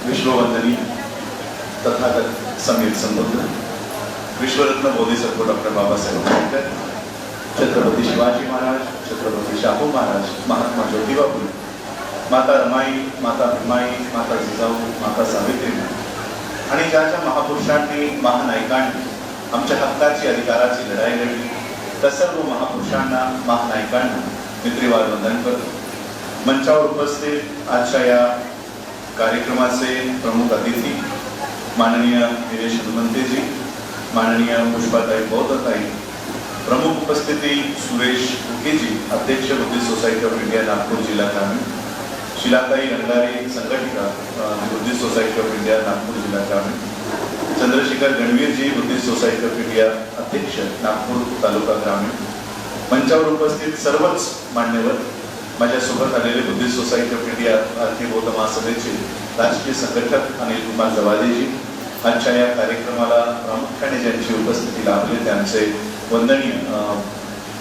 विश्ववंदनीय तथागत समीर संबंध विश्वरत्न बोधिसत्व डॉक्टर बाबासाहेब आंबेडकर, छत्रपती शिवाजी महाराज, छत्रपती शाहू महाराज, महात्मा ज्योतिबा फुले, माता रमाई, माता भीमाई, माता जिजाऊ, माता सावित्री आणि ज्या ज्या महापुरुषांनी, महानायकांनी आमच्या हक्काची, अधिकाराची लढाई लढली त्या सर्व महापुरुषांना, महानायकांना मी त्रिवार वंदन करतो. मंचावर उपस्थित आजच्या या कार्यक्रमाचे प्रमुख अतिथी माननीय निलेश हनुमंतेजी, माननीय पुष्पाताई बौद्धताई, प्रमुख उपस्थिती सुरेश उकेजी, अध्यक्ष Buddhist society of India Nagpur जिल्हा ग्रामीण, शिलाताई रंगारी, संघटिका Buddhist society of India Nagpur जिल्हा ग्रामीण, Chandrashekhar Ganvirji, Buddhist society of India अध्यक्ष नागपूर तालुका ग्रामीण, मंचावर उपस्थित सर्वच मान्यवर, माझ्यासोबत आलेले बुद्धिस्ट सोसायटी ऑफ इंडिया भारतीय बौद्ध महासभेचे राष्ट्रीय संघटक अनिल कुमार जवादेजी, आजच्या या कार्यक्रमाला प्रामुख्याने ज्यांची उपस्थिती लाभली त्यांचे वंदनीय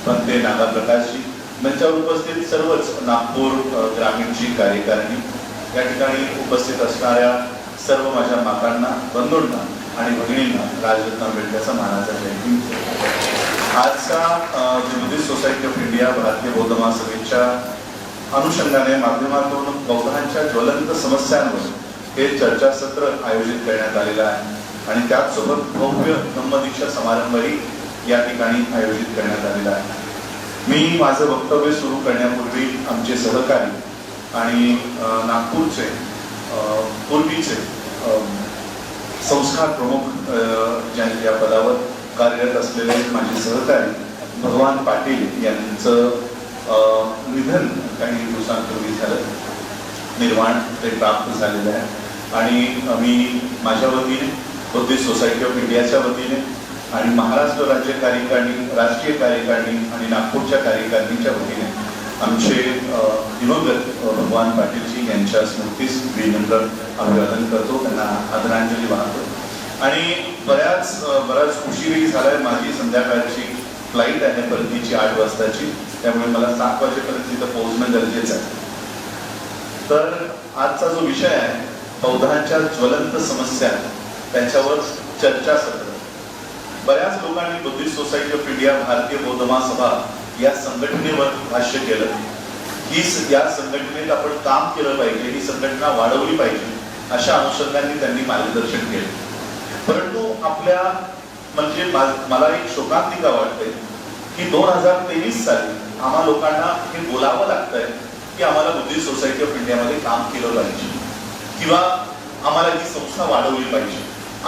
पंते नागा प्रकाशजी, मंचावर उपस्थित सर्वच नागपूर ग्रामीणची कार्यकारिणी, या ठिकाणी उपस्थित असणाऱ्या सर्व माझ्या मातांना, बंधूंना आणि भगिनींना राजरत्न आंबेडकरचा मानाचा जयंती. आजचा बुद्धिस्ट सोसायटी ऑफ इंडिया भारतीय बौद्ध महासभेच्या अनुषंगाने माध्यमातून बौद्धांच्या ज्वलंत समस्यांवर हे चर्चासत्र आयोजित करण्यात आलेलं आहे आणि त्याचसोबत भव्य धम्मदीक्षा समारंभही या ठिकाणी आयोजित करण्यात आलेला आहे. मी माझं वक्तव्य सुरू करण्यापूर्वी आमचे सहकारी आणि नागपूरचे पूर्वीचे संस्कार प्रमुख या पदावर कार्यरत असलेले माझे सहकारी भगवान पाटील यांचं निधन काही दिवसांपूर्वी झालं, निर्वाण ते प्राप्त झालेलं आहे आणि मी माझ्या वतीने, बुद्धिस्ट सोसायटी ऑफ इंडियाच्या वतीने आणि महाराष्ट्र राज्य कार्यकारिणी, राष्ट्रीय कार्यकारिणी आणि नागपूरच्या कार्यकारिणीच्या वतीने आमचे दिवंगत भगवान पाटीलजी यांच्या स्मृतीस विनम्र अभिवादन करतो, त्यांना आदरांजली वाहतो. आणि बराच उशीरही झालाय, माझी संध्याकाळची फ्लाईट आहे परतीची 8 वाजताची, त्यामुळे मला 7 वाजेपर्यंत तिथं पोहोचणं गरजेचं आहे. तर आजचा जो विषय आहे बौद्धांच्या ज्वलंत समस्या, त्याच्यावर चर्चासत्र. बऱ्याच लोकांनी बुद्धिस्ट सोसायटी ऑफ इंडिया भारतीय बौद्ध महासभा या संघटनेवर भाष्य केलं की या संघटनेत आपण काम केलं पाहिजे, ही संघटना वाढवली पाहिजे, अशा अनुषंगाने त्यांनी मार्गदर्शन केलं. परंतु आपल्या म्हणजे मला एक शोकांतिका वाटते की 2023 साली आम्हा लोकांना हे बोलावं लागतंय की आम्हाला बुद्धिस्ट सोसायटी ऑफ इंडियामध्ये काम केलं पाहिजे किंवा आम्हाला ही संस्था वाढवली पाहिजे,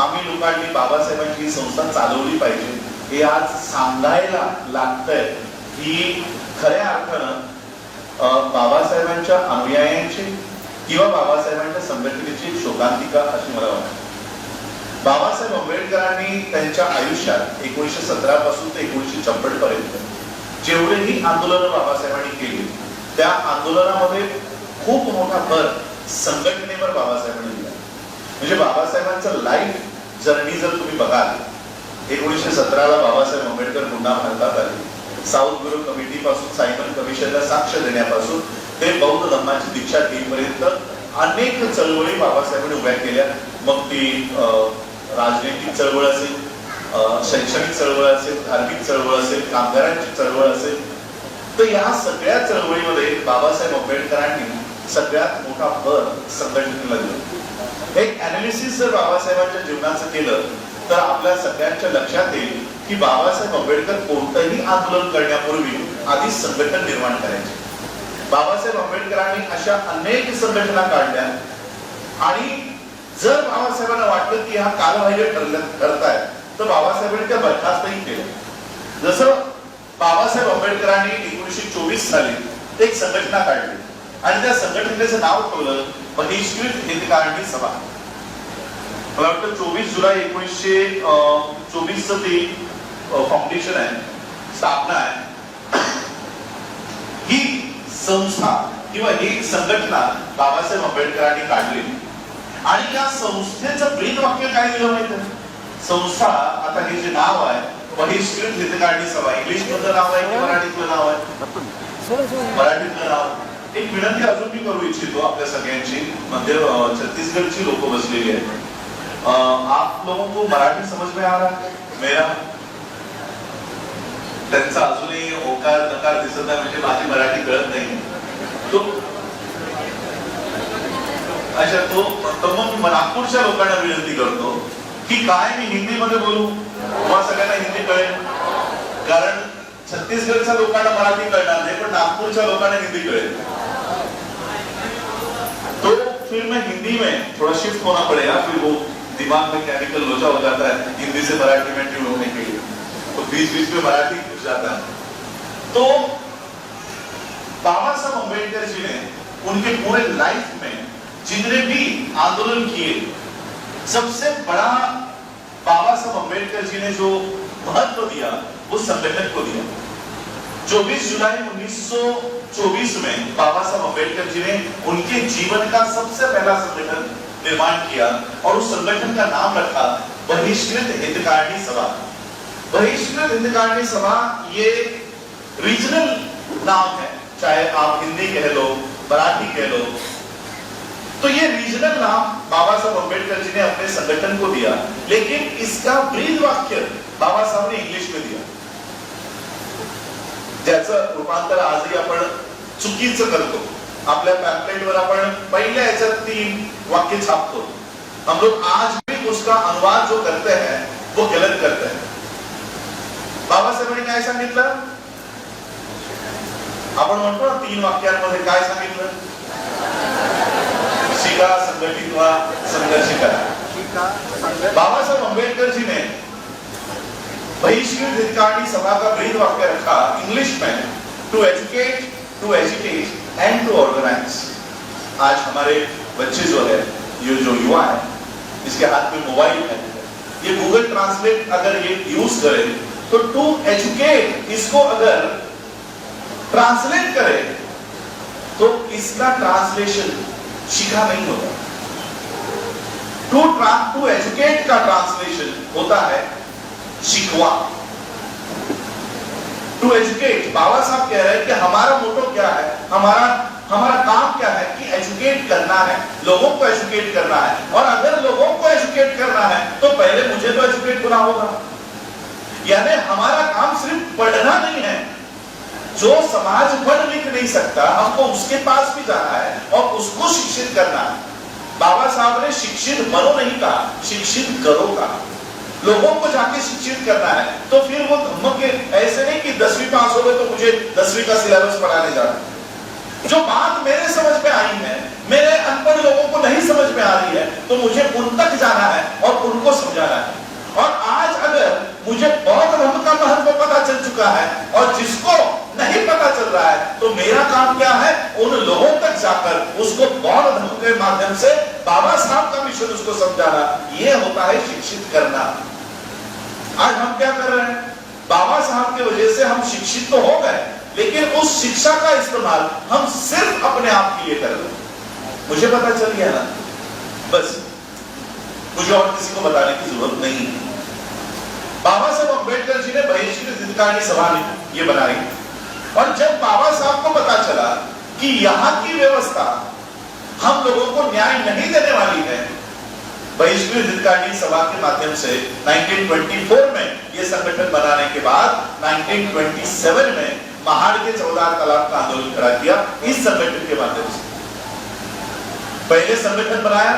आम्ही लोकांनी बाबासाहेबांची ही संस्था चालवली पाहिजे, हे आज सांगायला लागतंय की खऱ्या अर्थानं बाबासाहेबांच्या अनुयायांची किंवा बाबासाहेबांच्या संघटनेची शोकांतिका अशी मला वाटते. बाबासाहेब आंबेडकरांनी त्यांच्या आयुष्यात 1917 पासून ते 1956 पर्यंत जेवढेही आंदोलन बाबासाहेबांनी केली त्या आंदोलनामध्ये खूप मोठा भर संघटनेवर बाबासाहेबांनी दिला. म्हणजे बाबासाहेबांचं लाईफ जर्नी जर तुम्ही बघाल, 1917ला बाबासाहेब आंबेडकर पुन्हा भारतात आले. साऊथ ब्युरो कमिटी पासून सायमन कमिशनला साक्ष देण्यापासून ते बौद्ध धर्माची दीक्षा घेईपर्यंत अनेक चळवळी बाबासाहेबांनी उभ्या केल्या. मग ती राजनैतिक चळवळ असेल, शैक्षणिक चळवळ असेल, धार्मिक चळवळ असेल, कामगारांची चळवळ असेल, तर या सगळ्या चळवळीमध्ये बाबासाहेब आंबेडकरांनी सगळ्यात मोठा भर संघटनेला दिला. एक अनालिसिस जर बाबासाहेबांच्या जीवनाचं केलं तर आपल्या सगळ्यांच्या लक्षात येईल की बाबासाहेब आंबेडकर कोणतंही आंदोलन करण्यापूर्वी आधी संघटन निर्माण करायचे. बाबासाहेब आंबेडकरांनी अशा अनेक संघटना काढल्या आणि जर बाबासाहेबांना वाटलं की हा कालबाह्य ठरताय तर बाबासाहेबांनी त्या बरखास्तही केलं. जसं बाबासाहेब आंबेडकरांनी 1924 साली एक संघटना काढली आणि त्या संघटनेचं नाव ठेवलं बहिष्कृत हितकारिणी सभा. मला वाटतं 24 जुलै 1924 ती फाउंडेशन आहे, स्थापना आहे. ही संस्था किंवा ही संघटना बाबासाहेब आंबेडकरांनी काढली आणि या संस्थेचं ब्रीद वाक्य काय दिलं माहिती आहे? संस्था, आता हे जे नाव आहे बहिष्कृत हितकारिणी सभा, इंग्लिश मधलं नाव आहे की मराठीतलं नाव आहे? मराठीतलं नाव. एक विनंती अजून मी करू इच्छितो आपल्या सगळ्यांची, म्हणजे छत्तीसगढ़ची लोक बसलेली आहेत. आप लोगों को मराठी समझ में आ रहा है मेरा? त्यांचा अजूनही ओकार नकार दिसत आहे, म्हणजे माझी मराठी कळत नाही. तो अच्छा, तो मग नागपूरच्या लोकांना विनंती करतो की काय मी हिंदी मध्ये बोलू, तुम्हाला सगळ्यांना हिंदी कळेल, कारण छत्तीसगढ़च्या लोकांना मराठी कळणार नाही पण नागपुरच्या लोकांना हिंदी कळेल. तो फिर मैं हिंदी में थोड़ा शिफ्ट होना पड़ेगा, फिर वो दिमाग में केमिकल लोचा हो जाता है हिंदी से मराठी में ट्यून होने के लिए, तो बीच बीच में मराठी घुस जाता है. तो बाबा साहब अम्बेडकर जी ने उनके पूरे लाइफ में जितने भी आंदोलन किए, सबसे बड़ा बाबा साहब अम्बेडकर जी ने जो महत्व दिया वो संगठन को दिया. 24 जुलाई 1924 में बाबा साहब अम्बेडकर जी ने उनके जीवन का सबसे पहला संगठन निर्माण किया और उस संगठन का नाम रखा बहिष्कृत हितकारिणी सभा. बहिष्कृत हितकारिणी सभा ये रीजनल नाम है, चाहे आप हिंदी कह लो, मराठी कह लो, तो ये रीजनल नाम बाबा साहब अम्बेडकर जी ने अपने संगठन को दिया, लेकिन इसका ब्रीद वाक्य बाबा साहब ने इंग्लिश में दिया, ज्याचं रूपांतर आजही आपण चुकीचं करतो. आपल्या पॅम्पलेटवर आपण पहिल्या याच्यात 3 वाक्य छापतो. हम लोग आज भी उसका अनुवाद जो करते हैं वो गलत करते हैं. बाबासाहेबांनी काय सांगितलं? आपण म्हणतो ना 3 वाक्यांमध्ये काय सांगितलं? शिका, संघटित व्हा, संघर्ष करा. बाबासाहेब अम्बेडकर जी ने बहिष्कृत हितकारिणी सभा का ब्रीद वाक्य रखा इंग्लिश में, to educate, to educate and to organise. आज हमारे बच्चे जो है, ये जो युवा है, इसके हाथ में मोबाइल है, ये गूगल ट्रांसलेट अगर ये यूज करे तो टू एजुकेट इसको अगर ट्रांसलेट करे तो इसका ट्रांसलेशन शिखा नहीं होता. टू एजुकेट का ट्रांसलेशन होता है शिकवा. टू एजुकेट, बाबा साहब कह रहे हैं कि हमारा मोटो क्या है, हमारा काम क्या है कि एजुकेट करना है, लोगों को एजुकेट करना है. और अगर लोगों को एजुकेट करना है तो पहले मुझे तो एजुकेट होना होगा. यानी हमारा काम सिर्फ पढ़ना नहीं है. जो समाज पढ़ लिख नहीं सकता, हमको उसके पास भी जाना है और उसको शिक्षित करना है. बाबा साहब ने शिक्षित बनो नहीं कहा, शिक्षित करो कहा. लोगों को जाके शिक्षित करना है. तो फिर वो धम्म के ऐसे नहीं कि 10वीं पास हो गए तो मुझे 10वीं का सिलेबस पढ़ाने जाना. जो बात मेरे समझ में आई है, मेरे अनपढ़ लोगों को नहीं समझ में आ रही है, तो मुझे उन तक जाना है और उनको समझाना है. और आज अगर मुझे बौद्ध धर्म का महत्व पता चल चुका है और जिसको नहीं पता चल रहा है, तो मेरा काम क्या है? उन लोगों तक जाकर उसको बौद्ध धर्म के माध्यम से बाबा साहब का मिशन उसको समझाना. ये होता है शिक्षित करना. आज हम क्या कर रहे हैं? बाबा साहब की वजह से हम शिक्षित तो हो गए, लेकिन उस शिक्षा का इस्तेमाल हम सिर्फ अपने आप के लिए कर रहे हैं. मुझे पता चल गया ना, बस मुझे और किसी को बताने की जरूरत नहीं है. बाबा साहब अम्बेडकर जी ने बहिष्कृत हितकारिणी सभा ये बनाई, और जब बाबा साहब को पता चला कि यहाँ की व्यवस्था हम लोगों को न्याय नहीं देने वाली है, बहिष्कृत हितकारिणी सभा के माध्यम से 1924 में ये संगठन बनाने के बाद 1927 में महाड़ के 14 तालाब का आंदोलन खड़ा किया. इस संगठन के माध्यम से पहले संगठन बनाया,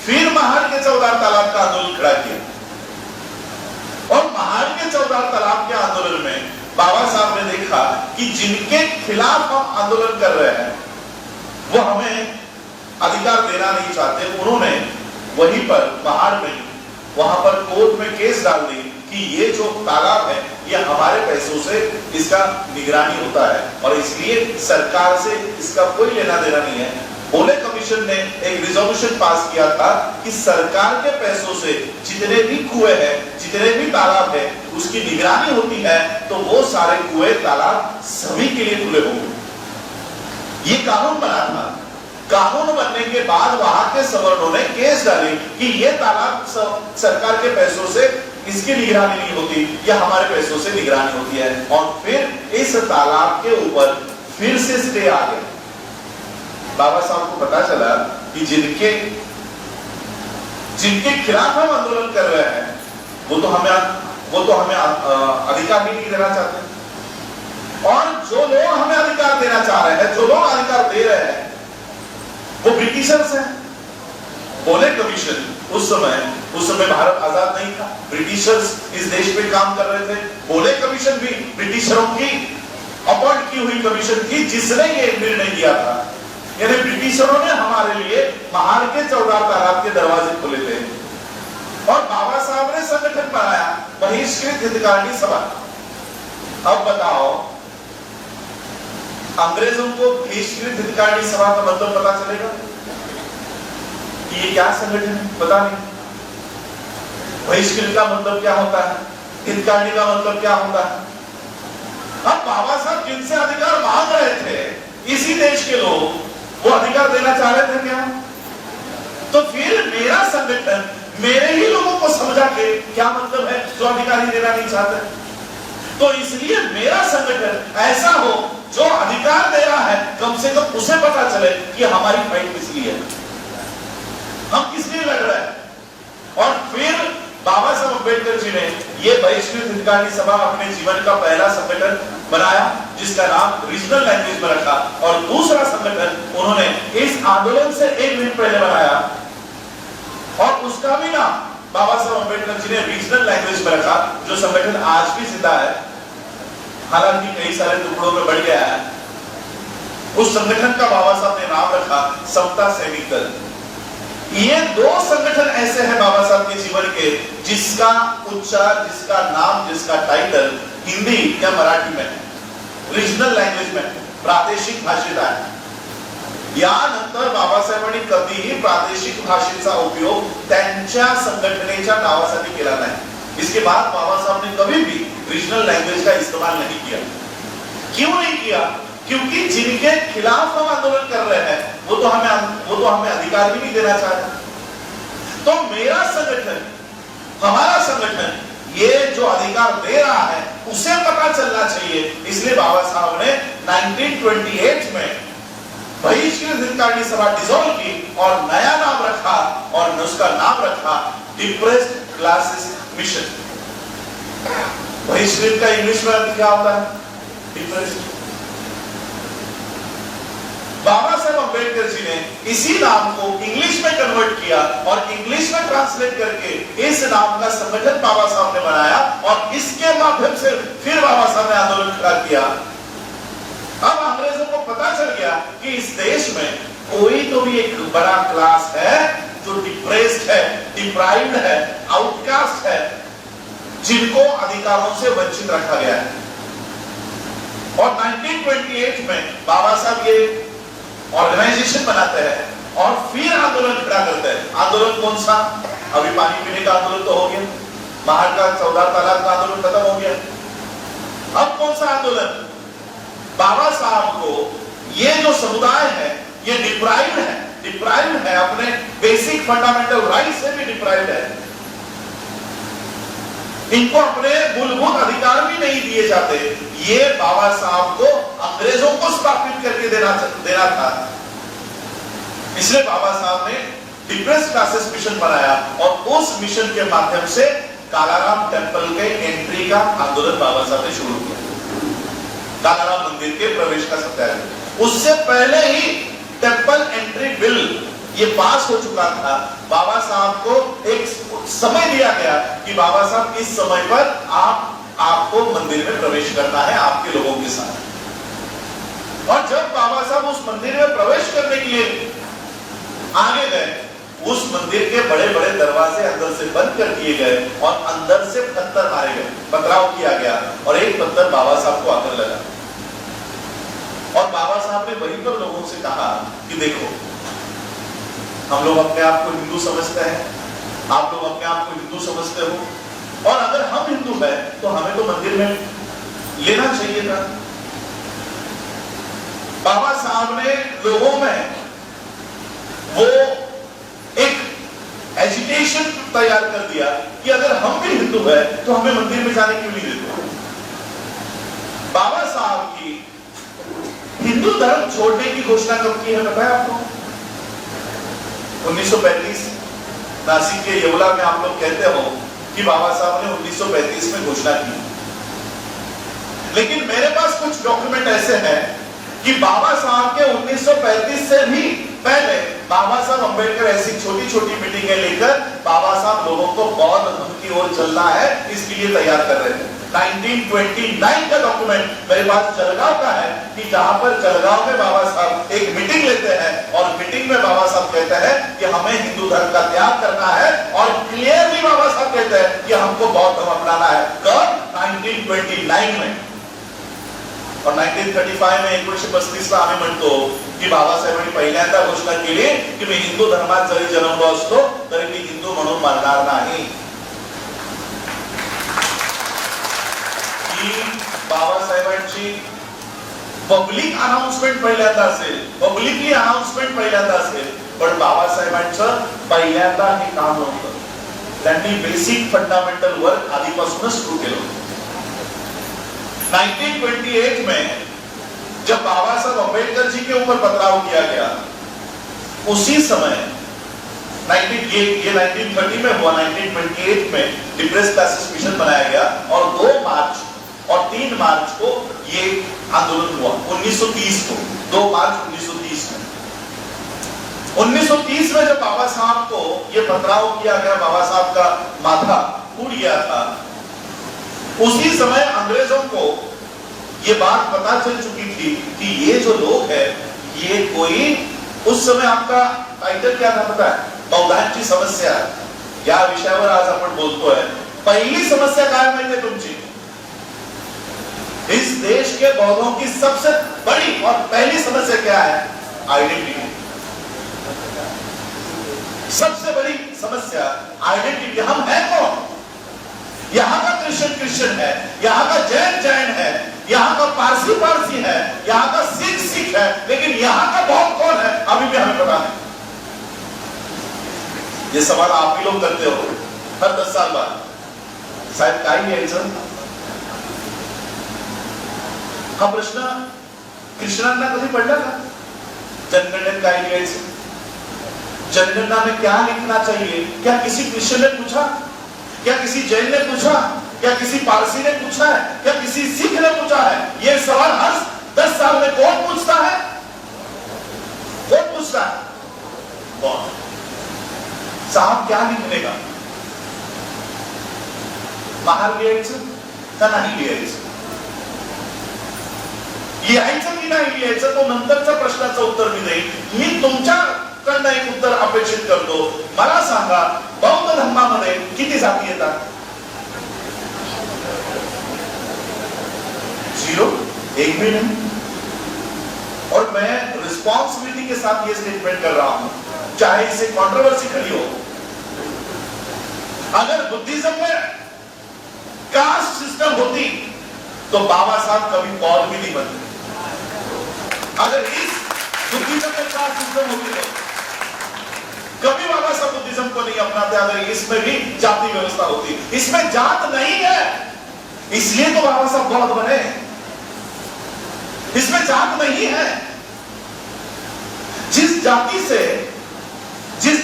फिर महाड़ के 14 तालाब का आंदोलन खड़ा किया. और महाड़ के 14 तालाब के आंदोलन में बाबा साहब ने देखा कि जिनके खिलाफ हम आंदोलन कर रहे हैं वो हमें अधिकार देना नहीं चाहते. उन्होंने वहीं पर महाड़ में, वहां पर कोर्ट में केस डाल दी कि ये जो तालाब है ये हमारे पैसों से इसका निगरानी होता है और इसलिए सरकार से इसका कोई लेना देना नहीं है. बोले कमीशन ने एक रिजोल्यूशन पास किया था कि सरकार के पैसों से जितने भी कुएं हैं, जितने भी तालाब है, उसकी निगरानी होती है, तो वो सारे कुएं तालाब सभी के लिए खुले होंगे. ये कानून बना था. कानून बनने के बाद वहां के सवर्णों ने केस डाली कि ये तालाब सरकार के पैसों से इसकी निगरानी नहीं होती, यह हमारे पैसों से निगरानी होती है. और फिर इस तालाब के ऊपर फिर से स्टे आ गया. बाबा साहब को पता चला कि जिनके खिलाफ हम आंदोलन कर रहे हैं वो तो हमें अधिकार ही नहीं देना चाहते, और जो लोग हमें अधिकार देना चाह रहे हैं, जो लोग अधिकार दे रहे हैं, वो ब्रिटिशर्स हैं। बोले कमीशन, उस समय भारत आजाद नहीं था, ब्रिटिशर्स इस देश पे काम कर रहे थे। बोले कमीशन भी ब्रिटिशरों की अपॉइंट की हुई कमीशन थी जिसने ये निर्णय किया था। यानी ब्रिटिशरों ने हमारे लिए महार के 14 तालाब के दरवाजे खोले थे, और बाबा साहब ने संगठन बनाया बहिष्कृत हितकारिणी सभा। अब बताओ, अंग्रेजों को बहिष्कृत हितकारिणी सभा का मतलब पता चलेगा कि ये क्या संगठन है? पता नहीं। बहिष्कृत का मतलब क्या होता है, हितकारिणी का मतलब क्या होता है? अब बाबा साहब जिनसे अधिकार मांग रहे थे, इसी देश के लोग वो अधिकार देना चाह रहे थे क्या? तो फिर मेरा संगठन मेरे ही लोगों को समझा के क्या मतलब है जो अधिकार ही देना नहीं चाहते? तो इसलिए मेरा संगठन ऐसा हो जो अधिकार दे रहा है, कम से कम उसे पता चले कि हमारी फाइट किस लिए है, हम किस लिए लड़ रहे हैं। और फिर बाबा साहब अम्बेडकर जी ने ये बहिष्कृत हितकारिणी सभा अपने जीवन का पहला संगठन बनाया, जिसका नाम रीजनल लैंग्वेज में रखा, और दूसरा संगठन उन्होंने इस आंदोलन से एक दिन पहले बनाया, और उसका भी नाम बाबा साहब अम्बेडकर जी ने रीजनल लैंग्वेज में रखा, जो संगठन आज भी जिंदा है, हालांकि कई सारे टुकड़ों में बढ़ गया है। उस संगठन का बाबा साहब ने नाम रखा समता सैनिक दल। ये दो संगठन ऐसे हैं बाबा साहब के जीवन के जिसका उच्चार, जिसका नाम, जिसका टाइटल हिंदी या मराठी में, रीजनल लँग्वेज में, प्रादेशिक भाषेत आहे। यानंतर बाबासाहेबांनी कधीही प्रादेशिक भाषेचा उपयोग त्यांच्या संघटनेच्या नावासाठी केला नाही। इसके बाद बाबा साहब ने कभी भी रीजनल लैंग्वेज का इस्तेमाल नहीं किया। क्यों नहीं किया? क्योंकि जिनके खिलाफ हम आंदोलन कर रहे हैं वो तो हमें अधिकार भी नहीं देना चाहते। तो मेरा संगठन, हमारा संगठन ये जो अधिकार दे रहा है उसे पता चलना चाहिए, इसलिए बाबा साहब ने 1928 में बहिष्कृत हितकारिणी सभा डिसॉल्व की और नया नाम रखा, और उसका नाम रखा डिप्रेस्ड क्लासेस मिशन। बहिष्कृत का इंग्लिश में अर्थ क्या होता है? डिप्रेस्ड। बाबा साहब अम्बेडकर जी ने इसी नाम को इंग्लिश में कन्वर्ट किया और इंग्लिश में ट्रांसलेट करके इस नाम का संगठन बाबा साहब ने बनाया, और इसके माध्यम से फिर बाबा साहब ने आंदोलन खड़ा किया। अब अंग्रेजों को पता चल गया कि इस देश में कोई तो भी एक बड़ा क्लास है जो डिप्रेस्ड है, डिप्राइव्ड है, आउटकास्ट है, जिनको अधिकारों से वंचित रखा गया है। और 1928 में बाबा साहब ये ऑर्गेनाइजेशन बनाते हैं और फिर आंदोलन खड़ा करते हैं। आंदोलन कौन सा? अभी पानी पीने का आंदोलन तो हो गया, बाहर का 14 तालाब का आंदोलन खत्म हो गया। अब कौन सा आंदोलन? बाबा साहब को ये जो समुदाय है ये डिप्राइव्ड है, अपने बेसिक फंडामेंटल राइट से भी डिप्राइव्ड है। इनको अपने मूलभूत अधिकार भी नहीं दिए जाते। ये बाबा साहब को अंग्रेजों को स्थापित करके देना था। इसलिए बाबा साहब ने डिप्रेस्ड क्लासेस मिशन बनाया, और उस मिशन के माध्यम से कालाराम टेम्पल के एंट्री का आंदोलन बाबा साहब ने शुरू किया। कालाराम मंदिर के प्रवेश का सत्याग्रह। उससे पहले ही टेम्पल एंट्री बिल ये पास हो चुका था। बाबा साहब को एक समय दिया गया कि बाबा साहब इस समय पर आपको मंदिर में प्रवेश करना है आपके लोगों के साथ। और जब बाबा साहब उस मंदिर में प्रवेश करने के लिए आगे गए, उस मंदिर के बड़े बड़े दरवाजे अंदर से बंद कर दिए गए और अंदर से पत्थर मारे गए, पथराव किया गया, और एक पत्थर बाबा साहब को आकर लगा। और बाबा साहब ने वहीं पर लोगों से कहा कि देखो, हम लोग अपने आप को हिंदू समझते हैं, आप लोग अपने आप को हिंदू समझते हो, और अगर हम हिंदू हैं तो हमें तो मंदिर में लेना चाहिए था। बाबा साहब ने लोगों में वो एक एजिटेशन तैयार कर दिया कि अगर हम भी हिंदू हैं तो हमें मंदिर में जाने क्यों नहीं देते। बाबा साहब की हिंदू धर्म छोड़ने की घोषणा कब की है पता है आपको? 1935 नासिक के येवला में आप लोग कहते हो कि बाबा साहब ने 1935 में घोषणा की। लेकिन मेरे पास कुछ डॉक्यूमेंट ऐसे हैं कि बाबा साहब के 1935 से भी पहले बाबा साहब अंबेडकर ऐसी छोटी छोटी मीटिंगें लेकर बाबा साहब लोगों को बौद्ध धर्म की ओर चलना है इसके लिए तैयार कर रहे थे। 1929 का डॉक्यूमेंट मेरे पास जलगांव का है कि जहां पर जलगांव में बाबा साहब एक मीटिंग लेते हैं और मीटिंग में बाबा साहब कहते हैं कि हमें हिंदू धर्म का त्याग करना है और क्लियरली बाबा साहब कहते हैं कि हमको बौद्ध धर्म अपनाना है। कब? 1929 में। और 1935 में 1935 आम्ही म्हणतो की बाबासाहेबांनी पहिल्यांदा घोषणा केली की मी हिंदू धर्मात जरी जन्मलो असतो तरी मी हिंदू म्हणून मरणार नाही। ही बाबासाहेबांची पब्लिक अनाउन्समेंट पहिल्यांदा असेल, पब्लिकली अनाउन्समेंट पहिल्यांदा असेल, पण बाबासाहेबांचं पहिल्यांदा हे काम नव्हतं। त्यांनी बेसिक फंडामेंटल वर्क आधीपासूनच सुरू केलं होतं। 1928 में जब बाबा साहब अम्बेडकर जी के ऊपर पथराव किया गया, उसी समय 1930 में हुआ, 1928 में डिप्रेस क्लासेस मिशन बनाया गया और 2 मार्च और 3 मार्च को ये आंदोलन हुआ। 1930 को 2 मार्च 1930 में 1930 में जब बाबा साहब को ये पथराव किया गया, बाबा साहब का माथा फूट गया था, उसी समय अंग्रेजों को ये बात पता चल चुकी थी कि ये जो लोग हैं ये कोई, उस समय आपका टाइटल क्या था पता है? बौद्धांची समस्या या विषयावर आज आपण बोलतोय। पहिली समस्या काय माहिती तुमची? इस देश के बौद्धों की सबसे बड़ी और पहली समस्या क्या है? आइडेंटिटी। सबसे बड़ी समस्या आइडेंटिटी। हम हैं कौन? यहाँ का क्रिश्चियन है, यहाँ का जैन है, यहाँ का पारसी है, यहाँ का सिख है, लेकिन यहाँ का बौद्ध कौन है अभी भी हमें पता नहीं। ये सवाल आप ही लोग करते हो हर 10 साल बाद, साहेब काय घ्यायचं? हा प्रश्न ख्रिश्चनांना कधी पडला का? जनगणनेत काय लिहायचं? जनगणना में क्या लिखना चाहिए? क्या किसी क्रिश्चियन ने पूछा? क्या किसी जैन ने पूछा? क्या किसी पारसी ने पूछा है? क्या किसी सिख ने पूछा है? ये सवाल हर 10 साल में कौन पूछता है? कौन पूछता है? कौन? साहब क्या लिखने का? बाहर लिहायचं का नाही लिहायचं? लिहायचं की नाही लिहायचं तो नंतरच्या प्रश्नाचं उत्तर मी देईन। मी तुमच्याकडनं एक उत्तर अपेक्षित करतो। मला सांगा, बौद्ध धर्मामध्ये किती जाती येतात? 0, एक भी नहीं। और मैं रिस्पॉन्सिबिलिटी के साथ ये स्टेटमेंट कर रहा हूं, चाहे इसे कंट्रोवर्सी खड़ी हो। अगर बुद्धिज्म में कास्ट सिस्टम होती तो बाबा साहब कभी बौद्ध भी नहीं बनते। अगर इस बुद्धिज्म में कास्ट सिस्टम होती तो कभी बाबा साहब बुद्धिज्म को नहीं अपनाते। अगर इसमें भी जाति व्यवस्था होती, इसमें जात नहीं है इसलिए तो बाबा साहब बौद्ध बने। इसमें जात नहीं है। जिस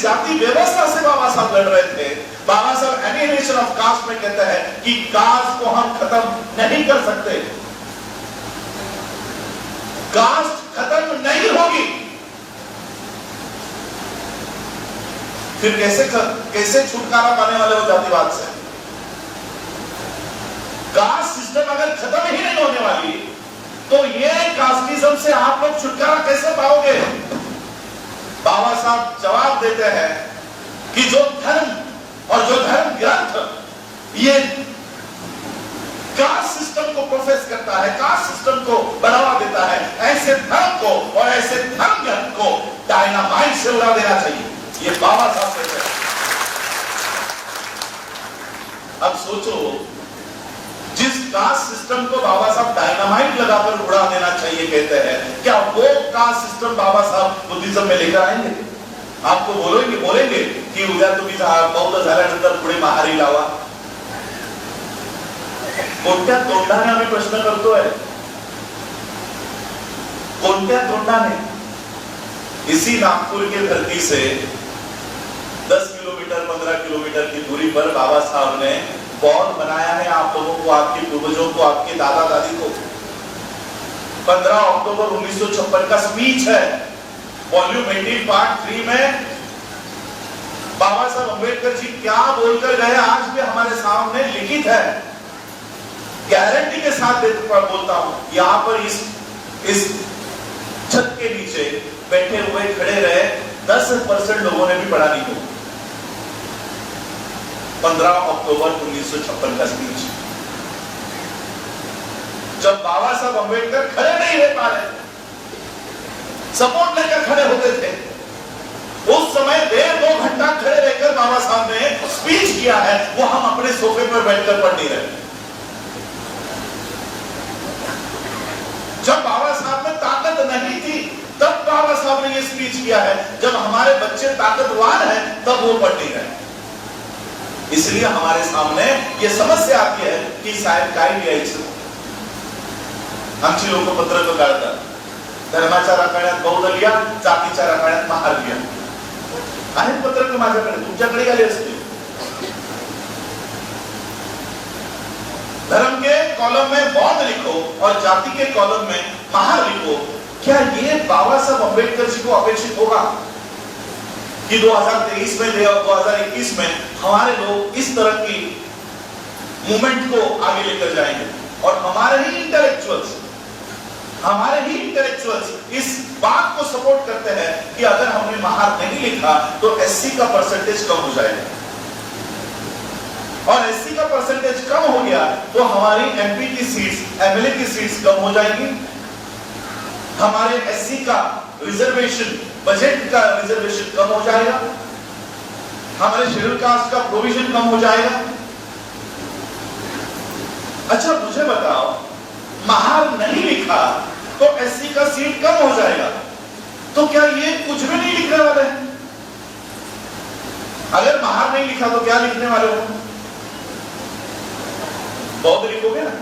जाति व्यवस्था से बाबा साहब लड़ रहे थे, बाबा साहब एलिमिनेशन ऑफ कास्ट में कहते हैं कि कास्ट को हम खत्म नहीं कर सकते। कास्ट खत्म नहीं होगी। फिर कैसे छुटकारा पाने वाले हो जातिवाद से? कास्ट सिस्टम अगर खत्म ही नहीं होने वाली तो ये कास्टिज्म से आप लोग छुटकारा कैसे पाओगे? बाबा साहब जवाब देते हैं कि जो धर्म और जो धर्म ग्रंथ ये कास्ट सिस्टम को प्रोफेस करता है, कास्ट सिस्टम को बढ़ावा देता है, ऐसे धर्म को और ऐसे धर्म ग्रंथ को डायनामाइट से उड़ा देना चाहिए। ये बाबा साहब कहते हैं। अब सोचो, जिस कास्ट सिस्टम को बाबा साहब डायनामाइट लगाकर उड़ा देना चाहिए कहते हैं, क्या वो कास्ट सिस्टम बाबा साहब बुद्धिज्म में लेकर आएंगे? आपको बोलेंगे कि उद्या तुम्ही बौद्ध झाल्यानंतर पुढे महारी लावा? कोणत्या तोंडाने आम्ही प्रश्न करतोय? कोणत्या तोंडाने इसी नागपुर की धरती से 10 किलोमीटर 15 किलोमीटर की दूरी पर बाबा साहब ने बौद्ध बनाया है आप लोगों को, आपके पूर्वजों को, आपके दादा दादी को। 15 अक्टूबर 1956 का स्पीच है, वॉल्यूम 18 पार्ट 3 में बाबा साहब अम्बेडकर जी क्या बोलकर गए आज भी हमारे सामने लिखित है। गारंटी के साथ बोलता हूं, यहां पर इस छत के नीचे बैठे हुए खड़े रहे 10% लोगों ने भी पढ़ा नहीं हो। 15 अक्टूबर 1956 का स्पीच, जब बाबा साहब अम्बेडकर खड़े नहीं रह पा रहे, सपोर्ट लेकर खड़े होते थे, उस समय 1.5-2 घंटा खड़े रहकर बाबा साहब ने स्पीच किया है, वो हम अपने सोफे पर बैठकर पढ़ नहीं रहे। जब बाबा साहब में ताकत नहीं थी तब बाबा साहब ने ये स्पीच किया है, जब हमारे बच्चे ताकतवान हैं तब वो पढ़ नहीं रहे। इसलिए हमारे सामने ये समस्या आती है की साहेब काय लिहायचं, आमची लोक पत्रक काढतात, धर्माच्या राखण्यात बौद्ध लिहा, जातीच्या राखण्यात महार लिहा। आहेत पत्रक माझ्याकडे, तुमच्याकडे आले असतील। धर्म के कॉलम में बौद्ध लिखो और जाति के कॉलम में महार लिखो। क्या ये बाबा साहब अम्बेडकर जी को अपेक्षित होगा कि 2023 में 2021 में हमारे लोग इस तरह की मूवमेंट को आगे लेकर जाएंगे और हमारे ही इंटेलेक्चुअल्स इस बात को सपोर्ट करते हैं कि अगर हमने महार नहीं लिखा तो एससी का परसेंटेज कम हो जाएगा, और एससी का परसेंटेज कम हो गया तो हमारी एमपी की सीट्स, एमएलए की सीट्स कम हो जाएंगी, हमारे एससी का रिजर्वेशन, बजट का रिजर्वेशन कम हो जाएगा, हमारे शेड्यूल कास्ट का प्रोविजन कम हो जाएगा। अच्छा मुझे बताओ, महार नहीं लिखा तो एससी का सीट कम हो जाएगा, तो क्या ये कुछ भी नहीं लिखने वाले हैं? अगर महार नहीं लिखा तो क्या लिखने वाले हो? बौद्ध लिखोगे ना,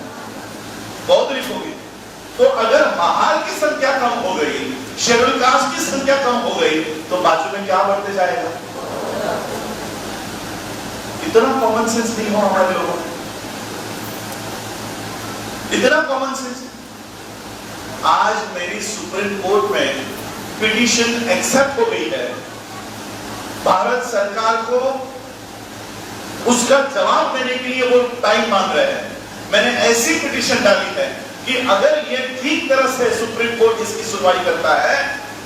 बौद्ध लिखोगे। तो अगर महार की संख्या कम हो गई, शेड्यूल कास्ट की संख्या कम हो गई, तो बाजू में क्या बढ़ते जाएगा? इतना कॉमन सेंस नहीं हो हमारे लोगों को, इतना कॉमन सेंस। आज मेरी सुप्रीम कोर्ट में पिटीशन एक्सेप्ट हो गई है, भारत सरकार को उसका जवाब देने के लिए वो टाइम मांग रहे हैं। मैंने ऐसी पिटीशन डाली है कि अगर ये ठीक तरह से सुप्रीम कोर्ट इसकी सुनवाई करता है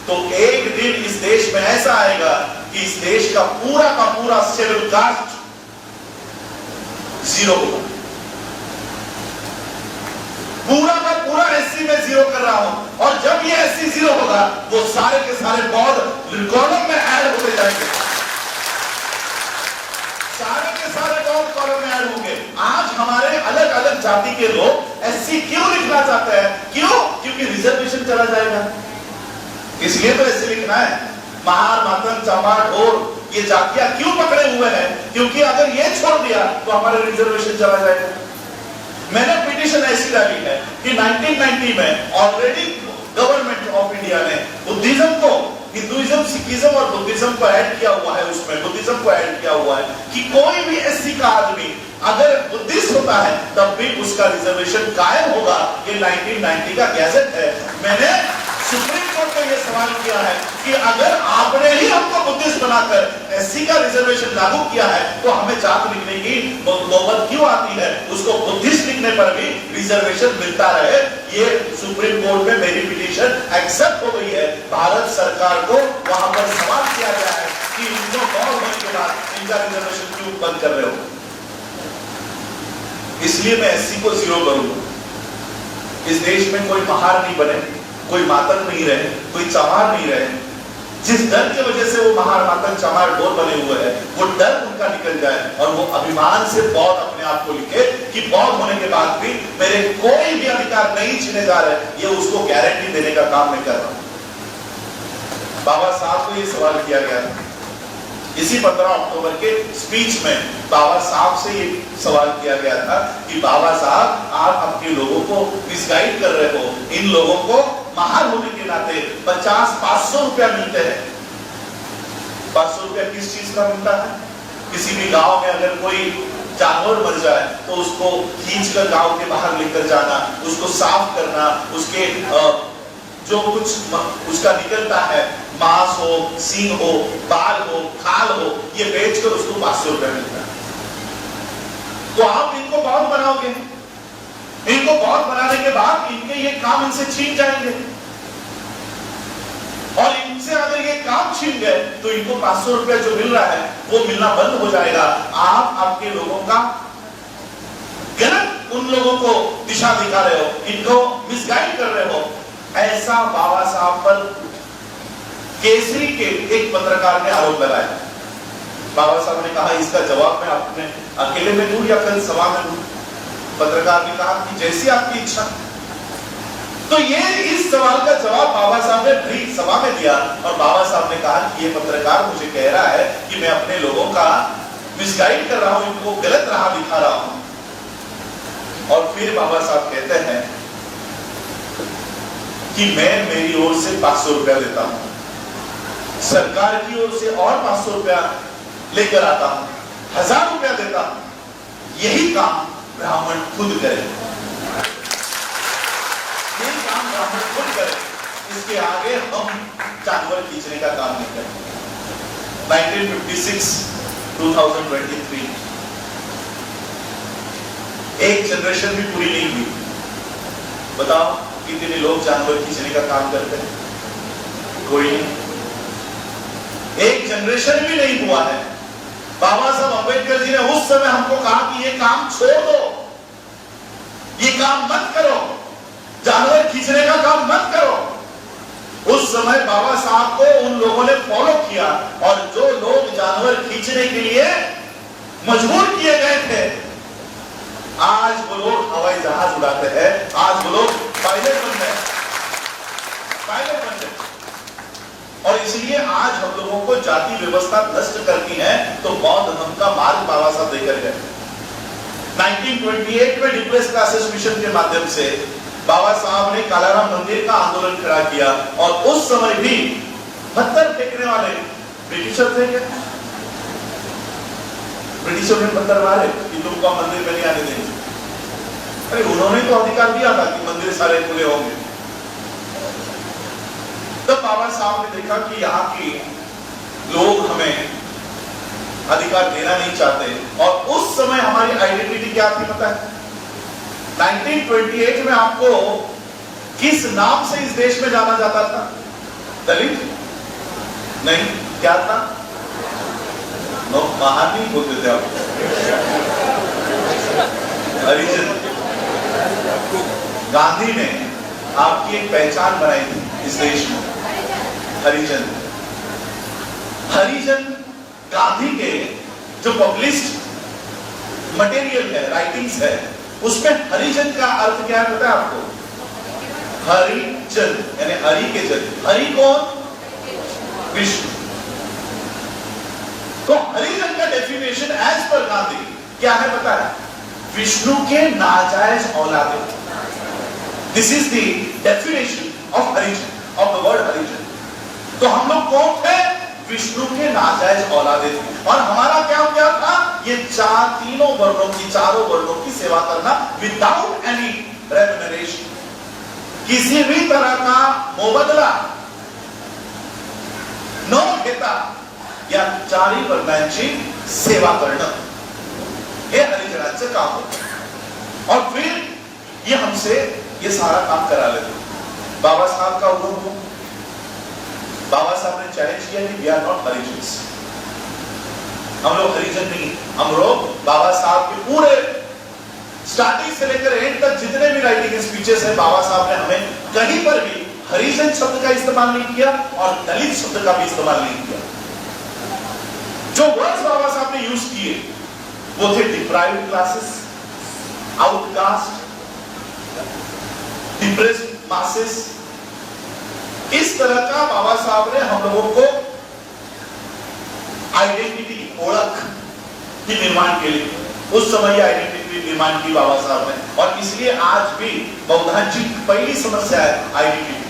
तो एक दिन इस देश में ऐसा आएगा कि इस देश का पूरा शेड्यूल कास्ट जीरो होगा। पूरा का पूरा एससी में जीरो कर रहा हूं, और जब ये एससी जीरो होगा वो सारे के सारे बौद्ध कॉलम में ऐड होते जाएंगे, सारे के सारे बौद्ध कॉलम में ऐड होंगे। आज हमारे अलग अलग जाति के लोग एससी क्यों लिखना चाहते हैं? क्यों? क्योंकि रिजर्वेशन चला जाएगा, इसलिए तो एससी लिखना है। महार, मातंग, चमार, ढोर ये जातियां क्यों पकड़े हुए हैं? क्योंकि अगर ये छोड़ दिया तो हमारे रिजर्वेशन चला जाएगा। मैंने पिटीशन ऐसी डाली है कि 1990 में ऑलरेडी गवर्नमेंट ऑफ इंडिया ने बुद्धिज्म को, हिंदुइज्म, सिखिज्म और बुद्धिज्म को ऐड किया हुआ है, उसमें बुद्धिज्म को ऐड किया हुआ है कि कोई भी एससी का आदमी अगर बुद्धिस्ट होता है तब भी उसका रिजर्वेशन कायम होगा। ये 1990 का गैजेट है। मैंने सुप्रीम कोर्ट में यह सवाल किया है कि अगर आपने ही हमको बुद्धिस्ट बनाकर एससी का रिजर्वेशन लागू किया है तो हमें जात लिखने की नौबत क्यों आती है? उसको बुद्धिस्ट लिखने पर भी रिजर्वेशन मिलता रहे। ये सुप्रीम कोर्ट में मेरी पिटीशन एक्सेप्ट हो गई है। भारत सरकार को वहां पर सवाल किया गया है कि इनको गौर होने के बाद इनका रिजर्वेशन क्यों बंद कर रहे हो? इसलिए मैं एससी को जीरो करूंगा। इस देश में कोई महार नहीं बने, कोई मातंग नहीं रहे, कोई चमार नहीं रहे। जिस डर की वजह से वो महार, मातंग, चमार, ढोर बने हुए हैं, वो डर उनका निकल जाए और वो अभिमान से बौद्ध अपने आप को लिखे कि बौद्ध होने के बाद भी मेरे कोई भी अधिकार नहीं छीने जा रहे। ये उसको गारंटी देने का काम मैं कर रहा हूं। बाबा साहब को ये सवाल किया गया था इसी 15 अक्टूबर के स्पीच में। बाबा साहब से ये सवाल किया गया था कि बाबा साहब आप अपने लोगों को मिसगाइड कर रहे हो, इन लोगों को महार होने के नाते 50-500 रुपया मिलते हैं। 500 रुपया किस चीज का मिलता है? किसी भी गांव में अगर कोई जानवर मर जाए तो उसको खींच कर गांव के बाहर लेकर जाना, उसको साफ करना, उसके जो कुछ उसका निकलता है, मांस हो, सींग हो, बाल हो, खाल हो, ये बेचकर उसको 500 रुपया मिलता है। तो आप इनको बहुत बनाओगे, इनको बहुत बनाने के बाद इनके ये काम इनसे छीन जाएंगे, और इनसे अगर ये काम छीन गए तो इनको 500 रुपया जो मिल रहा है वो मिलना बंद हो जाएगा। आप आपके लोगों का गलत उन लोगों को दिशा दिखा रहे हो, इनको मिसगाइड कर रहे हो। ऐसा बाबा साहब पर केसरी के एक पत्रकार ने आरोप लगाया। बाबा साहब ने कहा इसका जवाब मैं अपने अकेले में दूं या फिर सभा में दूं? पत्रकार ने कहा कि जैसी आपकी इच्छा। तो ये इस सवाल का जवाब बाबा साहब ने भरी सभा में दिया, और बाबा साहब ने कहा कि ये पत्रकार मुझे कह रहा है कि मैं अपने लोगों का मिसगाइड कर रहा हूं, इनको गलत राह दिखा रहा हूं। और फिर बाबा साहब कहते हैं कि मैं मेरी ओर से 500 रुपया लेता हूं, सरकार की ओर से और 500 रुपया लेकर आता हूं, 1000 रुपया देता हूं। यही काम ब्राह्मण खुद करे, यही काम ब्राह्मण खुद करे, इसके आगे हम जानवर खींचने का काम नहीं करें। 1956 2023 एक जनरेशन भी पूरी नहीं हुई, बताओ कितने लोग जानवर खींचने का काम करते हैं? कोई नहीं, एक जनरेशन भी नहीं हुआ है। बाबा साहब अंबेडकर जी ने उस समय हमको कहा कि ये काम छोड़ दो, ये काम मत करो, जानवर खींचने का काम मत करो। उस समय बाबा साहब को उन लोगों ने फॉलो किया, और जो लोग जानवर खींचने के लिए मजबूर किए गए थे, आज वो लोग हवाई जहाज उड़ाते हैं, आज वो लोग पायलट बन गए, पायलट बन गए। और इसलिए आज हम लोगों को जाति व्यवस्था नष्ट करती है, तो बौद्ध धर्म का मार्ग बाबा साहब देकर गए। 1928 में डिप्रेस क्लासेस मिशन के माध्यम से बाबा साहब ने कालाराम मंदिर का आंदोलन खड़ा किया, और उस समय भी पत्थर फेंकने वाले ब्रिटिशर थे क्या? ब्रिटिशर ने पत्थर मारे कि तुमको मंदिर में नहीं आने देंगे। अरे उन्होंने तो अधिकार दिया था कि मंदिर सारे खुले होंगे। तब बाबा साहब ने देखा कि यहाँ की लोग हमें अधिकार देना नहीं चाहते, और उस समय हमारी आइडेंटिटी क्या थी पता है? 1928 में आपको किस नाम से इस देश में जाना जाता था? दलित नहीं, क्या था? महानी बोलते थे आप, हरिजन। गांधी ने आपकी एक पहचान बनाई थी इस देश में, हरिजन। हरिजन गांधी के जो पब्लिश्ड मटेरियल है, राइटिंग्स है, उसमें हरिजन का अर्थ क्या है पता है आपको? हरिजन यानी हरि के जन। हरि कौन? विष्णु। तो हरिजन का डेफिनेशन एज पर गांधी क्या है पता है? विष्णु के नाजायज औलादे। This is the definition of Harijan, of the word Harijan. तो हम लोग कौन थे? विष्णु के नाजायज औलादे थे, और हमारा क्या था? ये तीनों वर्णों की, चारों वर्णों की सेवा करना विदाउट एनी रेम्यूनरेशन, किसी भी तरह का मुबदला न घेता, या चारी वर्णांची सेवा करणं, हे हरिजनांचं काम होतं। और फिर ये हमसे ये सारा काम करा लेते। बाबा साहब का उद्योग, बाबा साहब ने चैलेंज किया कि वी आर नॉट हरिजन्स, हम लोग हरिजन नहीं। हम लोग बाबा साहब के पूरे स्टार्टिंग से लेकर एंड तक जितने भी राइटिंग स्पीचेस है, बाबा साहब ने हमें कहीं पर भी हरिजन शब्द का इस्तेमाल नहीं किया और दलित शब्द का भी इस्तेमाल नहीं किया। जो वर्ड्स बाबा साहब ने यूज किए वो थे deprived classes, outcast, depressed masses. इस तरह का बाबा साहब ने हम लोगों को आइडेंटिटी, ओळख की निर्माण के लिए उस समय आइडेंटिटी निर्माण की बाबा साहब ने। और इसलिए आज भी बौद्धांची पहिली समस्या है आइडेंटिटी।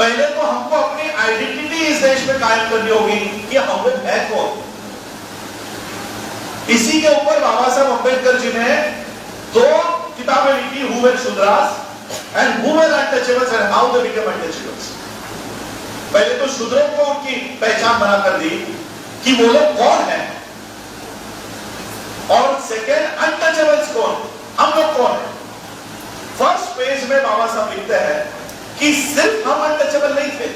पहले तो हमको अपनी आइडेंटिटी इस देश में कायम करनी होगी कि हम है कौन। इसी के ऊपर बाबा साहब अंबेडकर जी ने दो किताबें लिखी, who were Shudras and who were untouchables and how they become untouchables. पहले तो शूद्रों को उनकी पहचान बना कर दी कि वो लोग कौन है, और सेकेंड अनटचेबल्स कौन, हम लोग कौन है। फर्स्ट पेज में बाबा साहब लिखते हैं कि सिर्फ हम अनटचेबल नहीं थे,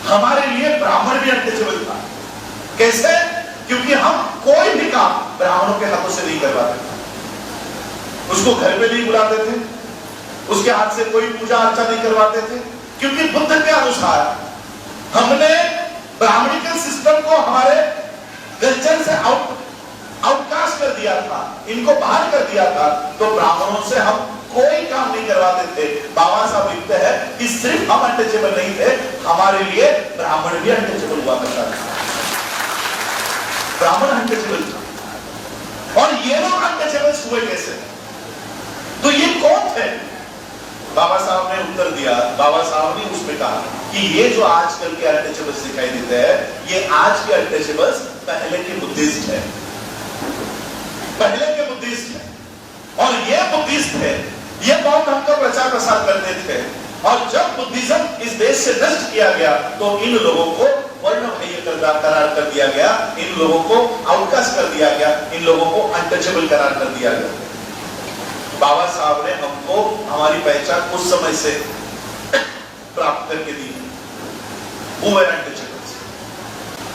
हमारे लिए ब्राह्मण भी अनटचेबल था। कैसे? क्योंकि हम कोई भी काम ब्राह्मणों के हाथों से नहीं करवाते थे, उसको घर में नहीं बुलाते थे, उसके हाथ से कोई पूजा अर्चना नहीं करवाते थे, क्योंकि बुद्ध के अनुसार हमने ब्राह्मणिकल सिस्टम को हमारे कल्चर से आउटकास्ट कर दिया था, इनको बाहर कर दिया था, तो ब्राह्मणों से हम कोई काम नहीं करवाते थे। बाबा साहब लिखते हैं कि सिर्फ हम अनटचेबल नहीं थे, हमारे लिए ब्राह्मण भी अनटचेबल हुआ करता था, ब्राह्मण अनटचेबल था। और ये लोग अनटचेबल्स हुए कैसे? तो ये कौन थे? बाबा साहब ने उत्तर दिया। बाबा साहब ने उसमें कहा कि ये जो आजकल के अनटचेबल्स दिखाई देते हैं, ये आज के अनटचेबल्स पहले के बुद्धिस्ट हैं, पहले के बुद्धिस्ट हैं। और ये बुद्धिस्ट थे, ये बहुत हमका प्रचार प्रसार करते थे, और जब बुद्धिज्म इस देश से नष्ट किया गया तो इन लोगों को वर्णबाह्य करार कर दिया गया, इन लोगों को आउटकास्ट कर दिया गया, इन लोगों को अनटचेबल करार कर दिया गया। बाबा साहब ने हमको हमारी पहचान उस समय से प्राप्त करके दी। Who were untouchables?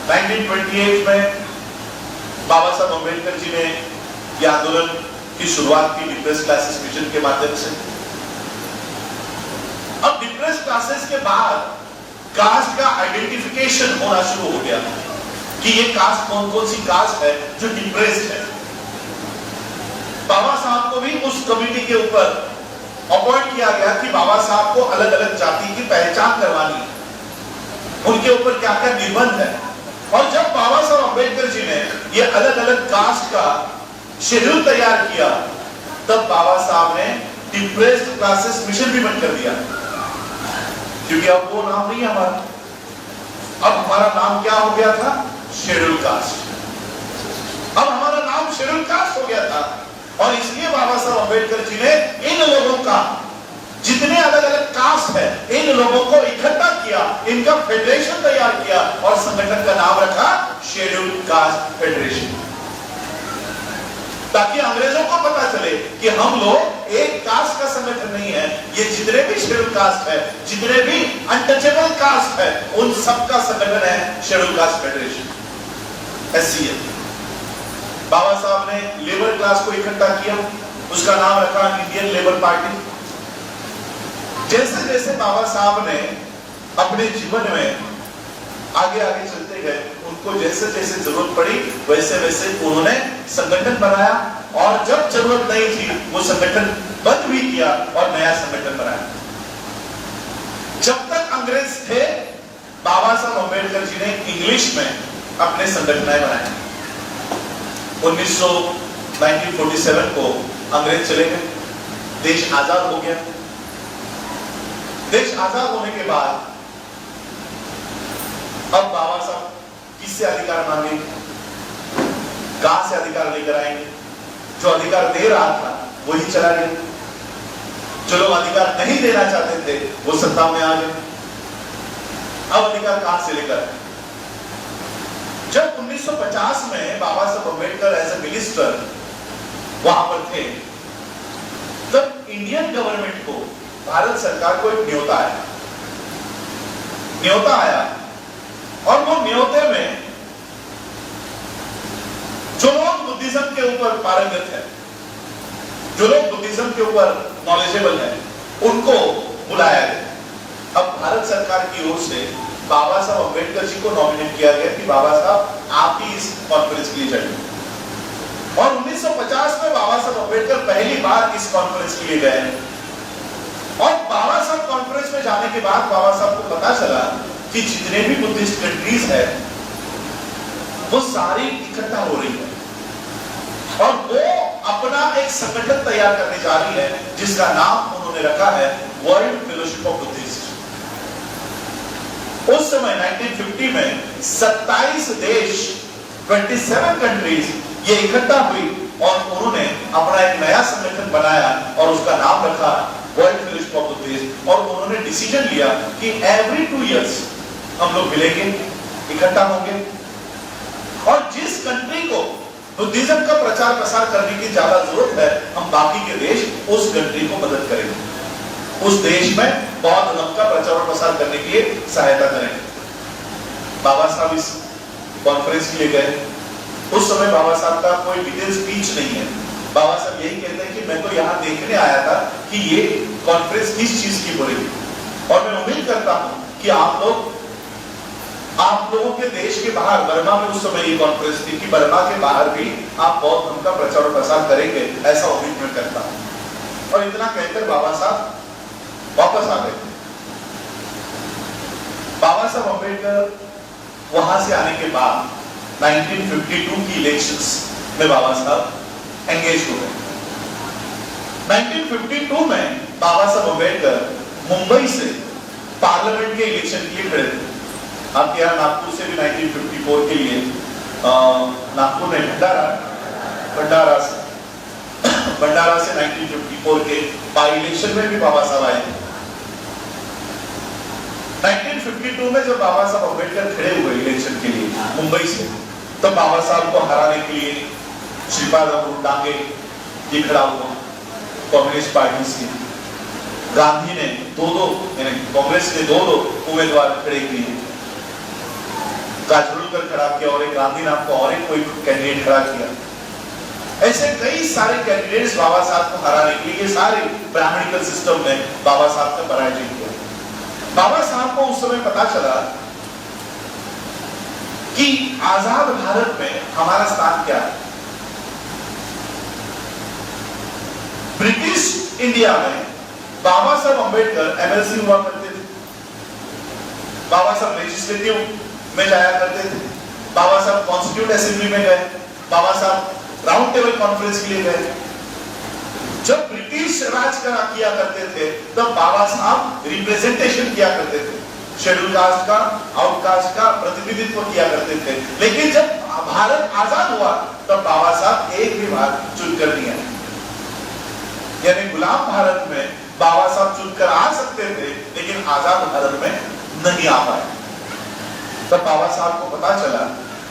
1928 में बाबा साहब अंबेडकर जी ने यह आंदोलन की शुरुआत की डिप्रेस क्लासेस मिशन के माध्यम से। अब डिप्रेस क्लासेस के बाद कास्ट का आइडेंटिफिकेशन होना शुरू हो गया कि ये कास्ट कौन कौन सी कास्ट है जो डिप्रेस्ड है। बाबा साहब को भी उस कमिटी के ऊपर अपॉइंट किया गया कि बाबा साहब को अलग अलग जाति की पहचान करवानी है, उनके ऊपर क्या क्या निबंध है। और जब बाबा साहब अंबेडकर जी ने ये अलग अलग कास्ट का शेड्यूल तैयार किया, तब बाबा साहब ने डिप्रेस्ड क्लासेस मिशन भी बंद कर दिया, क्योंकि अब वो नाम नहीं है हमारा, अब हमारा नाम क्या हो गया था? Schedule caste. अब हमारा नाम शेड्यूल कास्ट हो गया था, और इसलिए बाबा साहब अंबेडकर जी ने इन लोगों का, जितने अलग अलग कास्ट है, इन लोगों को इकट्ठा किया, इनका फेडरेशन तैयार किया, और संगठन का नाम रखा शेड्यूल कास्ट फेडरेशन, ताकि अंग्रेजों को पता चले कि हम लोग एक कास्ट का संगठन नहीं है, ये जितने भी शेड्यूल कास्ट है, जितने भी अनटचेबल कास्ट है, उन सबका संगठन है शेड्यूल कास्ट फेडरेशन, SCF। बाबा साहब ने लेबर क्लास को इकट्ठा किया, उसका नाम रखा इंडियन लेबर पार्टी। जैसे जैसे बाबा साहब ने अपने जीवन में आगे आगे चलते गए, उनको जैसे जैसे जरूरत पड़ी वैसे वैसे उन्होंने संगठन बनाया, और जब जरूरत नहीं थी वो संगठन बंद भी किया और नया संगठन बनाया। जब तक अंग्रेज थे, बाबा साहब अंबेडकर जी ने इंग्लिश में अपने संगठन बनाए। 1947 को अंग्रेज चले गए, देश आजाद हो गया। देश आजाद होने के बाद अब बाबा साहब किससे अधिकार मांगेंगे? कहां से अधिकार लेकर आएंगे? जो अधिकार दे रहा था वही चला गया, जो लोग अधिकार नहीं देना चाहते थे वो सत्ता में आ गए। अब अधिकार कहां से लेकर आए? जब 1950 में बाबा साहब अंबेडकर एज ए मिनिस्टर वहां पर थे, तब इंडियन गवर्नमेंट को, भारत सरकार को एक न्योता आया, और वो न्योते में जो लोग बुद्धिज्म के ऊपर पारंगत है, जो लोग बुद्धिज्म के ऊपर नॉलेजेबल है, उनको बुलाया गया। अब भारत सरकार की ओर से बाबा साहब अंबेडकर जी को नॉमिनेट किया गया कि बाबा साहब आप ही इस कॉन्फ्रेंस के लिए जाइए। और 1950 में बाबा साहब अंबेडकर पहली बार इस कॉन्फ्रेंस के लिए गए, और बाबा साहब कॉन्फ्रेंस में जाने के बाद बाबा साहब को पता चला कि जितने भी बुद्धिस्ट कंट्रीज है वो सारी इकट्ठा हो रही है, और वो अपना एक संगठन तैयार करने जा रही है, जिसका नाम उन्होंने रखा है वर्ल्ड फेलोशिप ऑफ बुद्धिस्ट। उस समय 1950 में 27 देश 27 कंट्रीज ये इकट्ठा हुई और उन्होंने अपना एक नया संगठन बनाया और उसका नाम रखा वर्ल्ड फेलोशिप ऑफ बुद्धिज्म। और उन्होंने डिसीजन लिया कि एवरी 2 इयर्स हम लोग मिलेंगे, इकट्ठा होंगे और जिस कंट्री को बुद्धिज्म का प्रचार प्रसार करने की ज्यादा जरूरत है, हम बाकी के देश उस कंट्री को मदद करेंगे, उस देश में बौद्ध धर्म का प्रचार और प्रसार करने के लिए सहायता करेंगे। बाबा साहब इस कॉन्फ्रेंस के लिए गए। उस समय बाबा साहब का कोई डिटेल स्पीच नहीं है। बाबा साहब यही कहते हैं कि मैं तो यहाँ देखने आया था कि ये कॉन्फ्रेंस किस चीज की हो रही है और मैं उम्मीद करता हूं कि आप लोगों के देश के बाहर, बर्मा में उस समय ये कॉन्फ्रेंस थी, कि बर्मा के बाहर भी आप बौद्ध धर्म का प्रचार और प्रसार करेंगे, ऐसा उम्मीद मैं करता हूं। और इतना कहकर बाबा साहब वापस आ गए। बाबा साहब अम्बेडकर वहां से आने के बाद 1952 की इलेक्शंस में बाबा साहब एंगेज हो गए। 1952 में बाबा साहब अम्बेडकर मुंबई से पार्लियामेंट के इलेक्शन के लिए खड़े थे। आपके यहाँ नागपुर से भी 1954 के लिए नागपुर में भंडारा से 1954 के बाई इलेक्शन में भी बाबा साहब आए थे। 1952 में जब बाबा साहब अम्बेडकर खड़े हुए इलेक्शन के लिए मुंबई से, तब बाबा साहब को हराने के लिए श्रीपाद डांगे ये खड़ा हुआ कांग्रेस पार्टी से। गांधी ने दो कांग्रेस ने दो उम्मीदवार खड़े किए, काजोलकर खड़ा किया और एक गांधी नाम का और एक कोई कैंडिडेट खड़ा किया। ऐसे कई सारे कैंडिडेट्स बाबा साहब को हराने के लिए सारे ब्राह्मणिकल सिस्टम ने बाबा साहब का पराजय किया। बाबा साहब को उस समय पता चला कि आजाद भारत में हमारा स्थान क्या है। ब्रिटिश इंडिया में बाबा साहब अम्बेडकर एमएलसी हुआ करते थे, बाबा साहब लेजिस्लेटिव में जाया करते थे, बाबा साहब कॉन्स्टिट्यूट असेंबली में गए, बाबा साहब राउंड टेबल कॉन्फ्रेंस के लिए गए। जब ब्रिटिश राज किया करते थे तब बाबा साहब रिप्रेजेंटेशन किया करते थे, शेड्यूल कास्ट का, आउटकास्ट का प्रतिनिधित्व किया करते थे। लेकिन जब भारत आजाद हुआ तब बाबा साहब एक भी बार चुनकर नहीं आए, यानी गुलाम भारत में बाबा साहब चुनकर आ सकते थे लेकिन आजाद भारत में नहीं आ पाए। तब बाबा साहब को पता चला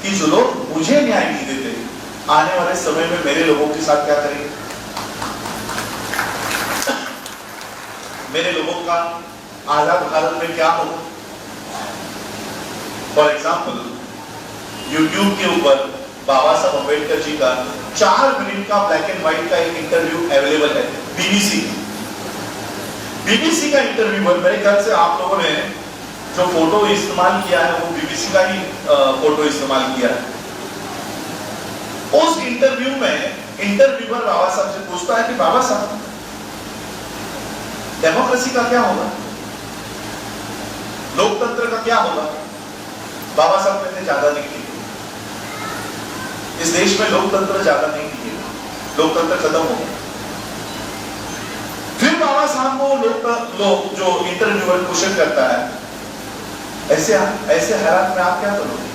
कि जो लोग मुझे न्याय नहीं देते, आने वाले समय में मेरे लोगों के साथ क्या करेंगे, मेरे लोगों का आजाद भारत में क्या होगा। फॉर एग्जाम्पल यूट्यूब के ऊपर बाबा साहब अम्बेडकर जी का 4 मिनट का ब्लैक एंड व्हाइट का एक इंटरव्यू अवेलेबल है बीबीसी का इंटरव्यू है। मेरे ख्याल से आप लोगों ने जो फोटो इस्तेमाल किया है वो बीबीसी का ही फोटो इस्तेमाल किया है। उस इंटरव्यू में इंटरव्यूअर बाबा साहब से पूछता है कि बाबा साहब डेमोक्रेसी का क्या होगा, लोकतंत्र का क्या होगा। बाबा साहब कहते ज्यादा नहीं टिकेगा, इस देश में लोकतंत्र ज्यादा नहीं टिकेगा, लोकतंत्र खत्म हो गया। फिर बाबा साहब को लोग जो इंटरव्यूअर क्वेश्चन करता है, ऐसे हालात में आप क्या करोगे।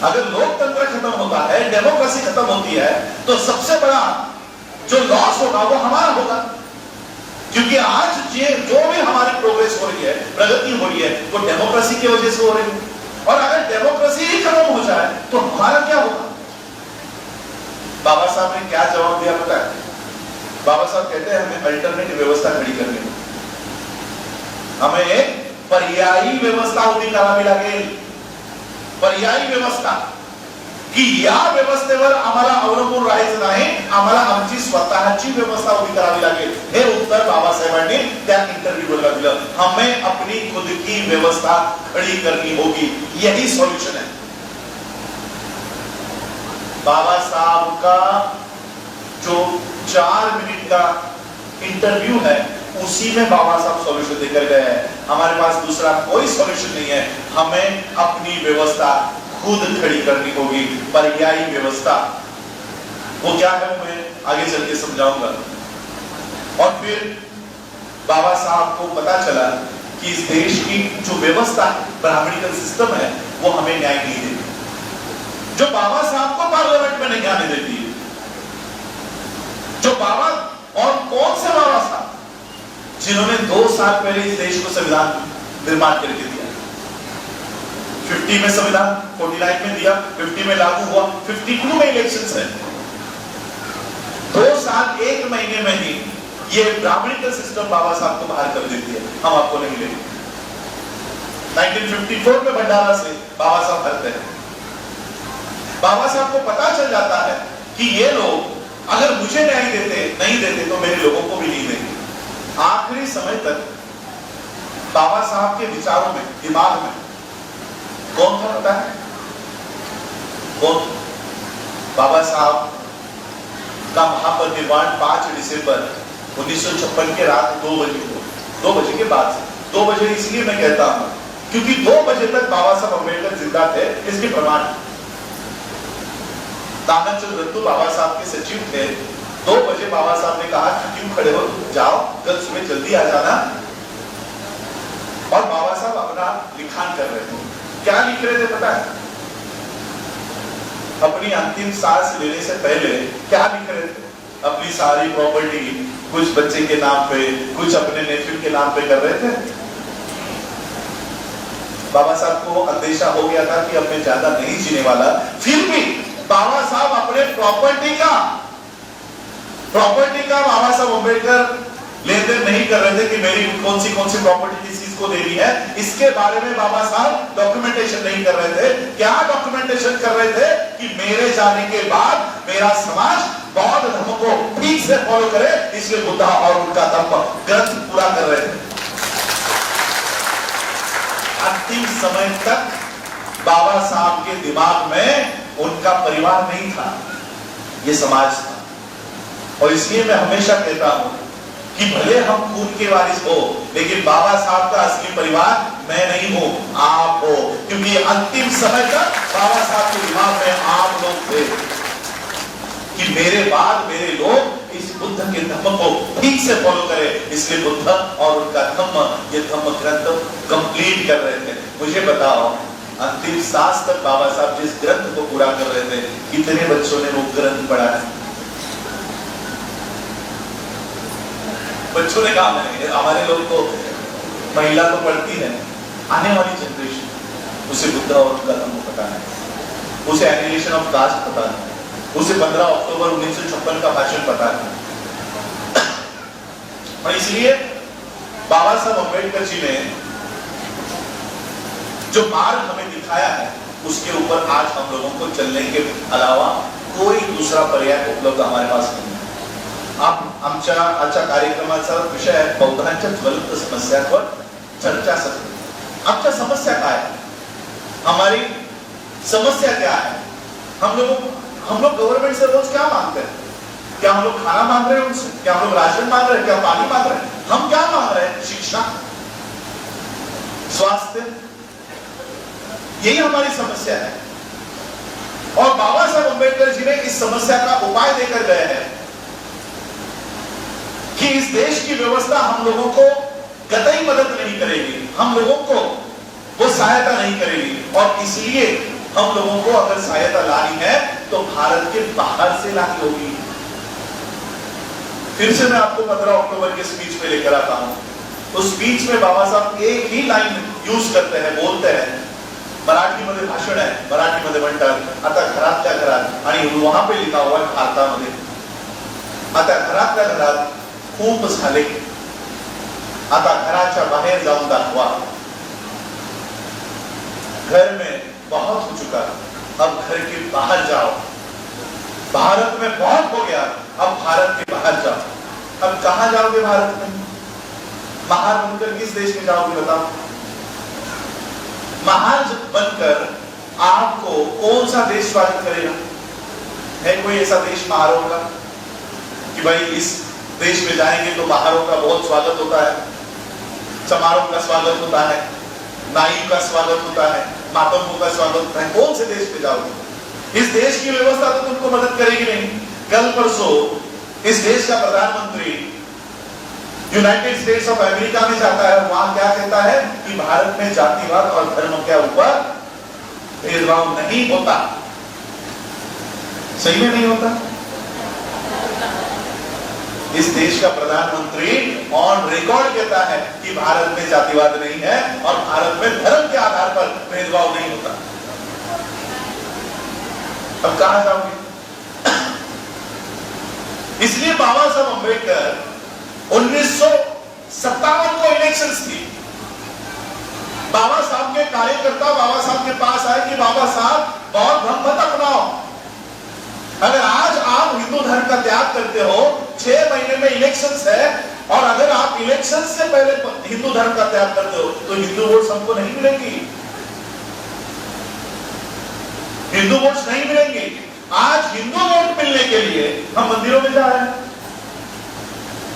अगर लोकतंत्र खत्म होता है, डेमोक्रेसी खत्म होती है, तो सबसे बड़ा जो लॉस होगा वो हमारा होगा, क्योंकि आज जो भी हमारी प्रोग्रेस हो रही है, प्रगति हो रही है, वो डेमोक्रेसी की वजह से हो रही है। और अगर डेमोक्रेसी ही खत्म हो जाए तो हमारा क्या होगा। बाबा साहब ने क्या जवाब दिया पता है। बाबा साहब कहते हैं हमें अल्टरनेटिव व्यवस्था खड़ी करनी है, हमें एक पर्यायी व्यवस्था उभी करावी लागेल। पर्यायी व्यवस्था की या व्यवस्थेवर आम्हाला अवलंबून राहायचं नाही, आम्हाला आमची स्वतःची व्यवस्था उभी करावी लागेल। हे उत्तर बाबासाहेबांनी त्या इंटरव्यूला दिलं। हमें अपनी खुद की व्यवस्था खड़ी करनी होगी, यही सॉल्यूशन है। बाबा साहब का जो 4 मिनट का इंटरव्यू है उसी में बाबा साहब सॉल्यूशन देकर गए हैं। हमारे पास दूसरा कोई सॉल्यूशन नहीं है, हमें अपनी व्यवस्था खुद खड़ी करनी होगी, पर्यायी व्यवस्था। वो क्या है मैं आगे चल के समझाऊंगा। और फिर बाबा साहब को पता चला कि इस देश की जो व्यवस्था ब्राह्मणिकल सिस्टम है वो हमें न्याय नहीं देती, जो बाबा साहब को पार्लियामेंट में नहीं आने देती है, जो बाबा, और कौन से बाबा साहब जिन्होंने 2 साल पहले इस देश को संविधान निर्माण करके दिया, 50 में संविधान 49 में दिया, 50 में लागू हुआ, 52 में इलेक्शंस है, 2 साल 1 महीने में ही ये ब्राह्मणिकल सिस्टम बाबा साहब को बाहर कर देती है, हम आपको नहीं लेंगे। 1954 में भंडारा से बाबा साहब हटते हैं। बाबा साहब को पता चल जाता है कि ये लोग अगर मुझे नहीं देते तो मेरे लोगों को भी नहीं देंगे। आखिरी समय तक बाबा साहब के विचारों में, दिमाग में कौन था पता है? कौन? बाबा साहब का महापरिनिर्वाण 5 दिसंबर 1956 के रात 2 बजे को, 2 बजे के बाद से, 2 बजे इसलिए मैं कहता हूं क्योंकि 2 बजे तक बाबा साहब अम्बेडकर जिंदा थे, इसके प्रमाण दानव चंद्र रत्तू बाबा साहब के सचिव थे। 2 बजे बाबा साहब ने कहा कि क्यों खड़े हो, जाओ कल सुबह जल्दी आ जाना। और बाबा साहब अपना लिखान कर रहे थे। क्या लिख रहे थे पता है? अपनी अंतिम सांस लेने से पहले क्या लिख रहे थे? अपनी सारी प्रॉपर्टी कुछ बच्चे के नाम पे, कुछ अपने नेफ्यू के नाम पे कर रहे थे। बाबा साहब को अंदेशा हो गया था कि अब मैं ज्यादा नहीं जीने वाला, फिर भी बाबा साहब अपने प्रॉपर्टी का बाबा साहब अम्बेडकर लेन देन नहीं कर रहे थे कि मेरी कौन सी प्रॉपर्टी किस चीज को देनी है, इसके बारे में बाबा साहब डॉक्यूमेंटेशन नहीं कर रहे थे। क्या डॉक्यूमेंटेशन कर रहे थे? कि मेरे जाने के बाद मेरा समाज बौद्ध धर्म को ठीक से फॉलो करे, इसलिए बुद्धा और उनका धर्म ग्रंथ पूरा कर रहे थे। अंतिम समय तक बाबा साहब के दिमाग में उनका परिवार नहीं था, ये समाज था। और इसलिए मैं हमेशा कहता हूं कि भले हम खून के वारिस हो, लेकिन बाबा साहब का असली परिवार मैं नहीं हूं, आप हो। क्योंकि अंतिम समय तक बाबा साहब के दिमाग में आप लोग थे कि मेरे बाद मेरे लोग इस बुद्ध के धर्म को ठीक से फॉलो करें, इसलिए बुद्ध और उनका धर्म, ये धर्म ग्रंथ कंप्लीट कर रहे थे। मुझे बताओ, अंतिम सांस तक बाबा साहब जिस ग्रंथ को पूरा कर रहे थे, कितने बच्चों ने वो ग्रंथ पढ़ा है? बच्चों ने कहा नहीं, हमारे लोग तो, महिला तो पढ़ती है, आने वाली जनरेशन उसे बुद्ध और उनका धर्म पता है, उसे एनिहिलेशन ऑफ कास्ट पता है, उसे 15 अक्टूबर 1956 का भाषण पता है। और इसलिए बाबा साहब अम्बेडकर जी ने जो मार्ग हमें दिखाया है, उसके ऊपर आज हम लोगों को चलने के अलावा कोई दूसरा पर्याय उपलब्ध हमारे पास नहीं है। आमच्या कार्यक्रमाचा विषय आहे बौद्धांच्या ज्वलंत समस्यांवर चर्चा सत्र। आमच्या समस्या काय है? हमारी समस्या क्या है? हम लोग गवर्नमेंट से रोज क्या मांगते हैं? क्या हम लोग खाना मांग रहे हैं उनसे? क्या हम लोग राशन मांग रहे हैं? क्या पानी मांग रहे हैं? हम क्या मांग रहे हैं? शिक्षा, स्वास्थ्य, यही हमारी समस्या है। और बाबा साहब अम्बेडकर जी ने इस समस्या का उपाय देकर गए हैं कि इस देश की व्यवस्था हम लोगों को कतई मदद नहीं करेगी, हम लोगों को वो सहायता नहीं करेगी। और इसलिए हम लोगों को अगर सहायता लानी है तो भारत के बाहर से लानी होगी। फिर से मैं आपको 15 अक्टूबर के स्पीच में लेकर आता हूं। उस स्पीच में बाबा साहब एक ही लाइन यूज करते हैं, बोलते हैं, मराठीमध्ये भाषण आहे, मराठीमध्ये म्हणतात, आता घरातल्या घरात, आणि वहां पे लिखा हुआ है भारतामध्ये, आता घरातल्या घरात खूप झाले, आता घराच्या बाहेर जाऊन दाखवा। घर में बहुत हो चुका, अब घर के बाहर जाओ। भारत में बहुत हो गया, अब भारत के बाहर जाओ। अब कहां जाओगे भारत में? महार बनकर किस देश में जाओगे बताओ? महार बनकर आपको कौन सा देश स्वागत करेगा? है कोई ऐसा देश महारों का कि भाई इस देश में जाएंगे तो महारों का बहुत स्वागत होता है, चमारों का स्वागत होता है, नाई का स्वागत होता है, मातंगों का स्वागत होता है? कौन से देश में जाओगे? इस देश की व्यवस्था तो तुमको मदद करेगी नहीं। कल परसों इस देश का प्रधानमंत्री यूनाइटेड स्टेट्स ऑफ अमेरिका में जाता है, वहां क्या कहता है कि भारत में जातिवाद और धर्म के ऊपर भेदभाव नहीं होता। सही में नहीं होता। इस देश का प्रधानमंत्री ऑन रिकॉर्ड कहता है कि भारत में जातिवाद नहीं है और भारत में धर्म के आधार पर भेदभाव नहीं होता। अब कहां जाओगे? इसलिए बाबा साहब अम्बेडकर 1957 को इलेक्शंस थी। बाबा साहब के कार्यकर्ता बाबा साहब के पास आए कि बाबा साहब बहुत धर्म मत अपनाओ। अगर आज आप हिंदू धर्म का त्याग करते हो, 6 महीने में इलेक्शंस है, और अगर आप इलेक्शन से पहले हिंदू धर्म का त्याग करते हो तो हिंदू वोट हमको नहीं मिलेंगी, हिंदू वोट नहीं मिलेंगी। आज हिंदू वोट मिलने के लिए हम मंदिरों में जा रहे हैं,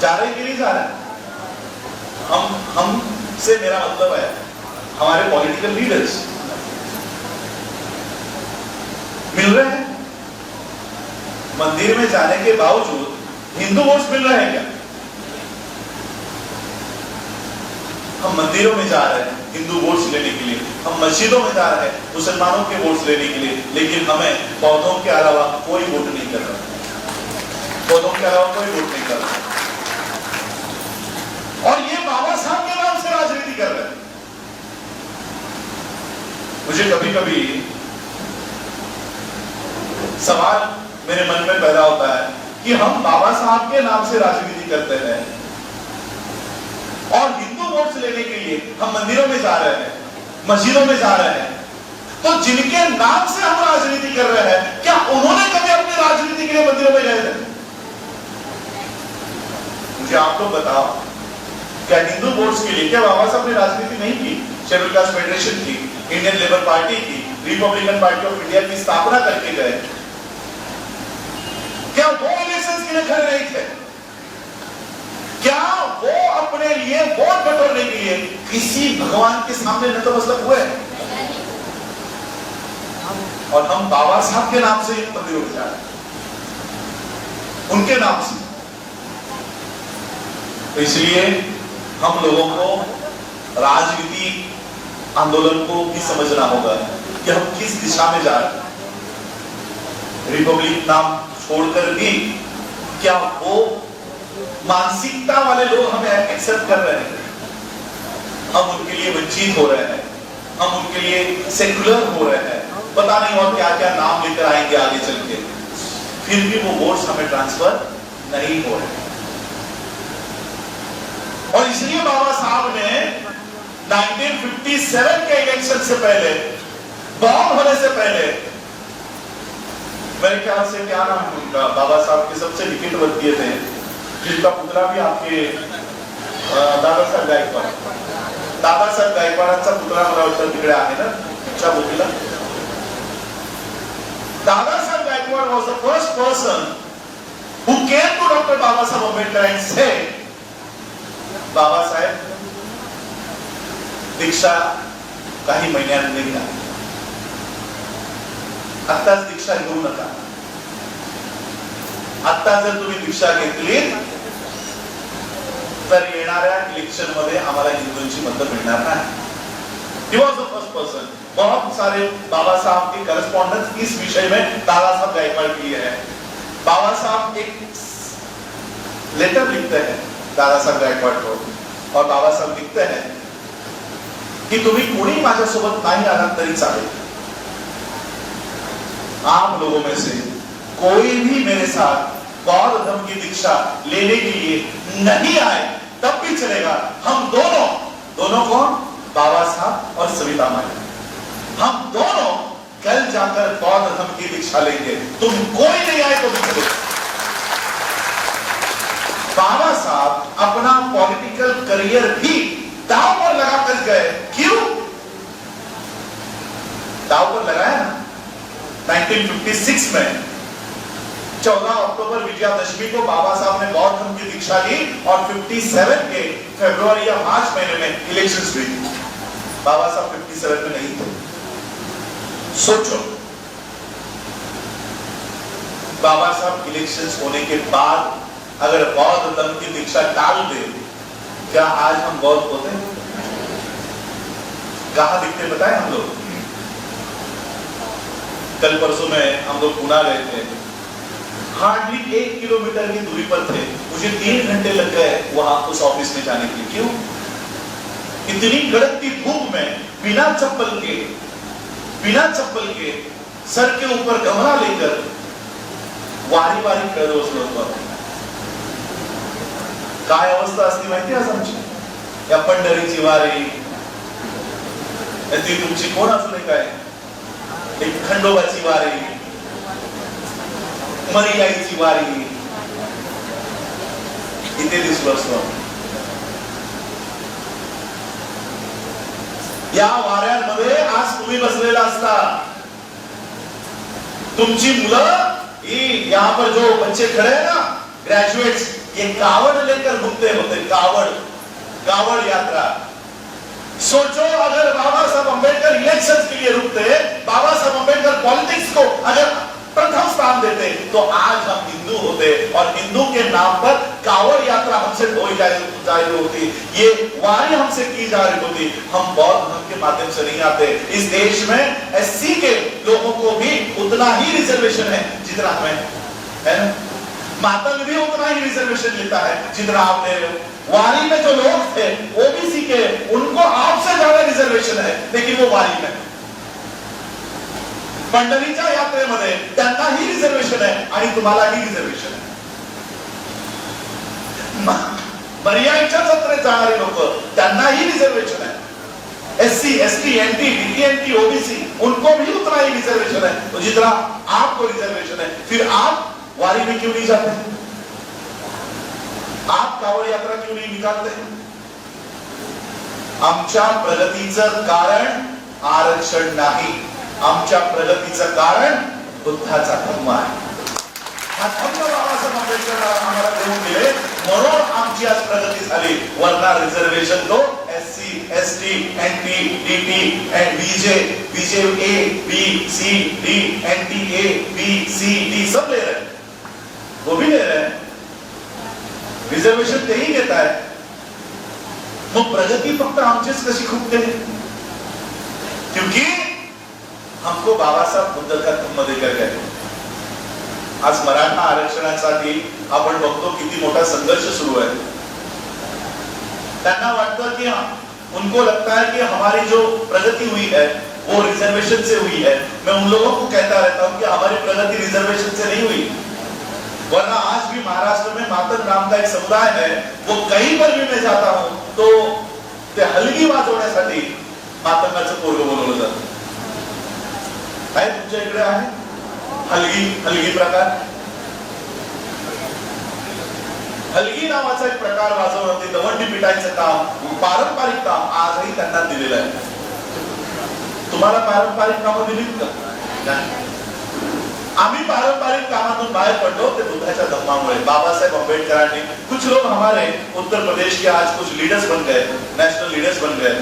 जा रहे कि नहीं जा रहे? हम से मेरा मतलब है हमारे पॉलिटिकल लीडर्स मिल रहे हैं। मंदिर में जाने के बावजूद हिंदू वोट्स मिल रहे हैं क्या? हम मंदिरों में जा रहे हैं हिंदू वोट्स लेने के लिए, हम मस्जिदों में जा रहे हैं मुसलमानों के वोट्स लेने के लिए, लेकिन हमें पौधों के अलावा कोई वोट नहीं कर रहा, पौधों के अलावा कोई वोट नहीं कर रहा। और ये बाबा साहब के नाम से राजनीति कर रहे हैं। मुझे कभी कभी सवाल मेरे मन में पैदा होता है कि हम बाबा साहब के नाम से राजनीति करते हैं और हिंदू वोट्स लेने के लिए हम मंदिरों में जा रहे हैं, मस्जिदों में जा रहे हैं, तो जिनके नाम से हम राजनीति कर रहे हैं, क्या उन्होंने कभी अपनी राजनीति के लिए मंदिरों में गए थे? मुझे आप लोग बताओ, क्या हिंदू वोट्स के लिए क्या बाबा साहब ने राजनीति नहीं की? शेड्यूल कास्ट फेडरेशन की, इंडियन लेबर पार्टी की, रिपब्लिकन पार्टी ऑफ इंडिया की स्थापना करके गए। क्या वो इलेक्शंस के लिए खड़े नहीं थे? क्या वो अपने लिए वोट बटोरने के लिए किसी भगवान के सामने नतमस्तक हुए? और हम बाबा साहब के नाम से मंदिरों में जा रहे हैं, उनके नाम से। तो इसलिए हम लोगों को राजनीति आंदोलन को भी समझना होगा कि हम किस दिशा में जा रहे हैं। रिपब्लिक नाम छोड़कर भी क्या वो मानसिकता वाले लोग हमें एक्सेप्ट कर रहे हैं? हम उनके लिए वंचित हो रहे हैं, हम उनके लिए सेकुलर हो रहे हैं, पता नहीं और क्या क्या नाम लेकर आएंगे आगे चल के, फिर भी वो वोट्स हमें ट्रांसफर नहीं हो रहे। और इसलिए बाबा साहब ने 1957 के इलेक्शन से पहले, बॉम्ब होने से पहले, मेरे ख्याल से क्या नाम है उनका, बाबा साहब के सबसे निकटवर्तीय थे, जिसका पुतला भी आपके दादा साहेब गायकवाडांचा पुतळा मला वाटतं तिकडे आहे ना तुमच्या बोटीला. Dadasaheb Gaikwad was the first person who came to Dr. Babasaheb Ambedkar and said, Baba Saheb दीक्षा काही महिन्यांनी घ्या, आत्ताच दीक्षा घेऊ नका. आता जर तुम्ही दीक्षा घेतली तर येणाऱ्या इलेक्शन मध्ये आम्हाला हिंदूंची मतं मिळणार नाही. He was the first person. बहुत सारे बाबा साहब की करस्पॉन्डेंस इस विषय में दादा साहब गायकवाड़ की है. बाबा साहब एक लेटर लिखते हैं दादा साहब गायकवाड़ को, और बाबा साहब लिखते हैं कि तुम्ही कोणी माझ्यासोबत नाही आलात तरी चालेल, आप लोगों में से कोई भी मेरे साथ बौद्ध धर्म की दीक्षा लेने के लिए नहीं आए तब भी चलेगा. हम दोनों कौन? बाबा साहब और सविता माई, हम दोनों कल जाकर बौद्ध धर्म की दीक्षा लेंगे. तुम कोई नहीं आए तो भी चलेगा. बाबा साहब अपना पॉलिटिकल करियर भी दांव पर लगाकर गए. क्यों दांव पर लगाया ना? 1956 में 14 अक्टूबर विजयादशमी को बाबा साहब ने बौद्ध धर्म की दीक्षा ली और 57 के फरवरी या मार्च महीने में इलेक्शंस हुई. बाबा साहब 57 में नहीं थे. सोचो, बाबा साहब इलेक्शंस होने के बाद अगर बौद्ध धर्म की दीक्षा टाल दे क्या आज हम बहुत होते हैं? कहाँ दिखते बताए हम लोग? कल परसों में हम लोग पुणे गए थे, हार्डली 1 किलोमीटर की दूरी पर थे, मुझे 3 घंटे लग गए वहां उस ऑफिस में जाने के लिए। क्यों? इतनी कड़कती धूप में बिना चप्पल के सर के ऊपर गमला लेकर वारी वारी खेळ बसलो होतो. काय अवस्था असती माहिती आज आमची? या पंढरीची वारी, ती तुमची कोण असू नये काय, एक खंडोबाची वारी, मरियाईची वारी, इथे दिसलो असतो. या वाऱ्यांमध्ये आज तुम्ही बसलेला असता. तुमची मुलं यहाँ पर जो बच्चे खड़े हैं ना, ग्रेजुएट्स, ये कावड़ लेकर घूमते होते. कावड़ यात्रा. सोचो अगर बाबा साहब अम्बेडकर इलेक्शन के लिए रुकते, बाबा साहब अम्बेडकर पॉलिटिक्स को अगर प्रथम स्थान देते, तो आज हम हिंदू होते और हिंदू के नाम पर कावड़ यात्रा हमसे ढोई जा रही होती, ये वारी हमसे की जा रही होती. हम बौद्ध धर्म के माध्यम से नहीं आते. इस देश में एससी के लोगों को भी उतना ही रिजर्वेशन है जितना हमें है. मातंग भी उतना ही रिजर्वेशन लेता है जितना आप ले रहे हो. वारी में जो लोग थे ओबीसी के, उनको आपसे ज्यादा रिजर्वेशन है, लेकिन वो वारी में. पंढरीच्या यात्रेमध्ये त्यांनाही रिझर्वेशन आहे आणि तुम्हालाही रिझर्वेशन आहे. मर्यादेच्या जत्रेत जाणारे लोक, त्यांनाही रिजर्वेशन है. एससी, एसटी, एनटी, डीटीएनटी, ओबीसी, उनको भी उतना ही रिजर्वेशन है. तो जितना आपको रिजर्वेशन है, फिर आप वारी में क्यों नहीं जाते? आप कावड़ यात्रा क्यों नहीं निकालते? आमच्या प्रगतीचं कारण आरक्षण नाही, आमच्या प्रगतीचं कारण बुद्धाचा धम्म आहे. हा धम्म बाबासाहेब आंबेडकर आम्हाला देऊन गेले, म्हणून आमची आज प्रगती झाली. वरना रिझर्वेशन तो एससी, एसटी, एनटी, डीटी, बीजे, बीजे ए, बी, सी, डी, एनटी ए, बी, सी, डी सब ले रहे हैं, वो भी ले रहे हैं. रिजर्वेशन तेही घेत आहे. मग प्रगती फक्त आमचीच कशी खूपते? क्योंकि हमको बाबा साहब बुद्ध का धम्म देकर गए. आज मराठा आरक्षणासाठी आपण बघतो किती मोठा संघर्ष सुरू आहे. त्यांना वाटतं की उनको लगता है कि हमारी जो प्रगति हुई है वो रिजर्वेशन से हुई है. मैं उन लोगों को कहता रहता हूं कि हमारी प्रगति रिजर्वेशन से नहीं हुई. वरना आज भी महाराष्ट्र में मातंग नाम का एक समुदाय है, वो कहीं पर भी मैं जाता हूं तो ते हलगी वाजवण्यासाठी मातंगाचं पोरग बोलवलं जातं. काय तुमच्या इकडे आहे हलगी प्रकार? हलगी नावाचा एक प्रकार वाजवणं, ते दवंडी पिटायचं काम, पारंपरिक काम आजही त्यांना दिलेलं आहे. तुम्हाला पारंपरिक कामं दिलीत का? आम्ही पारंपरिक कामातून बाहर पड़ो ते बुद्धाच्या धम्मामुळे. बाबासाहेब अम्बेडकरांनी, कुछ लोग हमारे उत्तर प्रदेश के आज कुछ लीडर्स बन गए, नेशनल लीडर्स बन गए.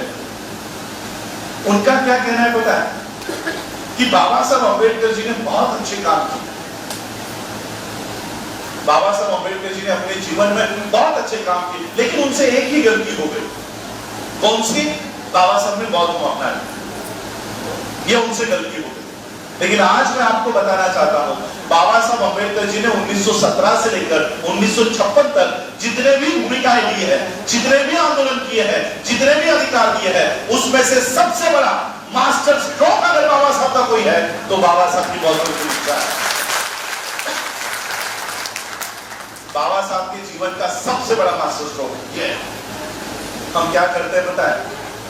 उनका क्या कहना है पता है कि बाबा साहब अम्बेडकर जी ने बहुत अच्छे काम किए. बाबा साहब अम्बेडकर जी ने अपने जीवन में बहुत अच्छे काम किए, लेकिन उनसे एक ही गलती हो गई. कौन सी? बाबा साहब ने बौद्ध धर्म अपनाया, ये उनसे गलती हो गई. लेकिन आज मैं आपको बताना चाहता हूं, बाबा साहब अम्बेडकर जी ने 1917 से लेकर 1956 तक जितने भी भूमिकाएं ली है, जितने भी आंदोलन किए हैं, जितने भी अधिकार दिए हैं, उसमें से सबसे बड़ा मास्टर स्ट्रोक अगर बाबा साहब का कोई है तो बाबा साहब की बौद्ध भूमिका है. बाबा साहब के जीवन का सबसे बड़ा मास्टर स्ट्रोक ये है. हम क्या करते हैं पता है?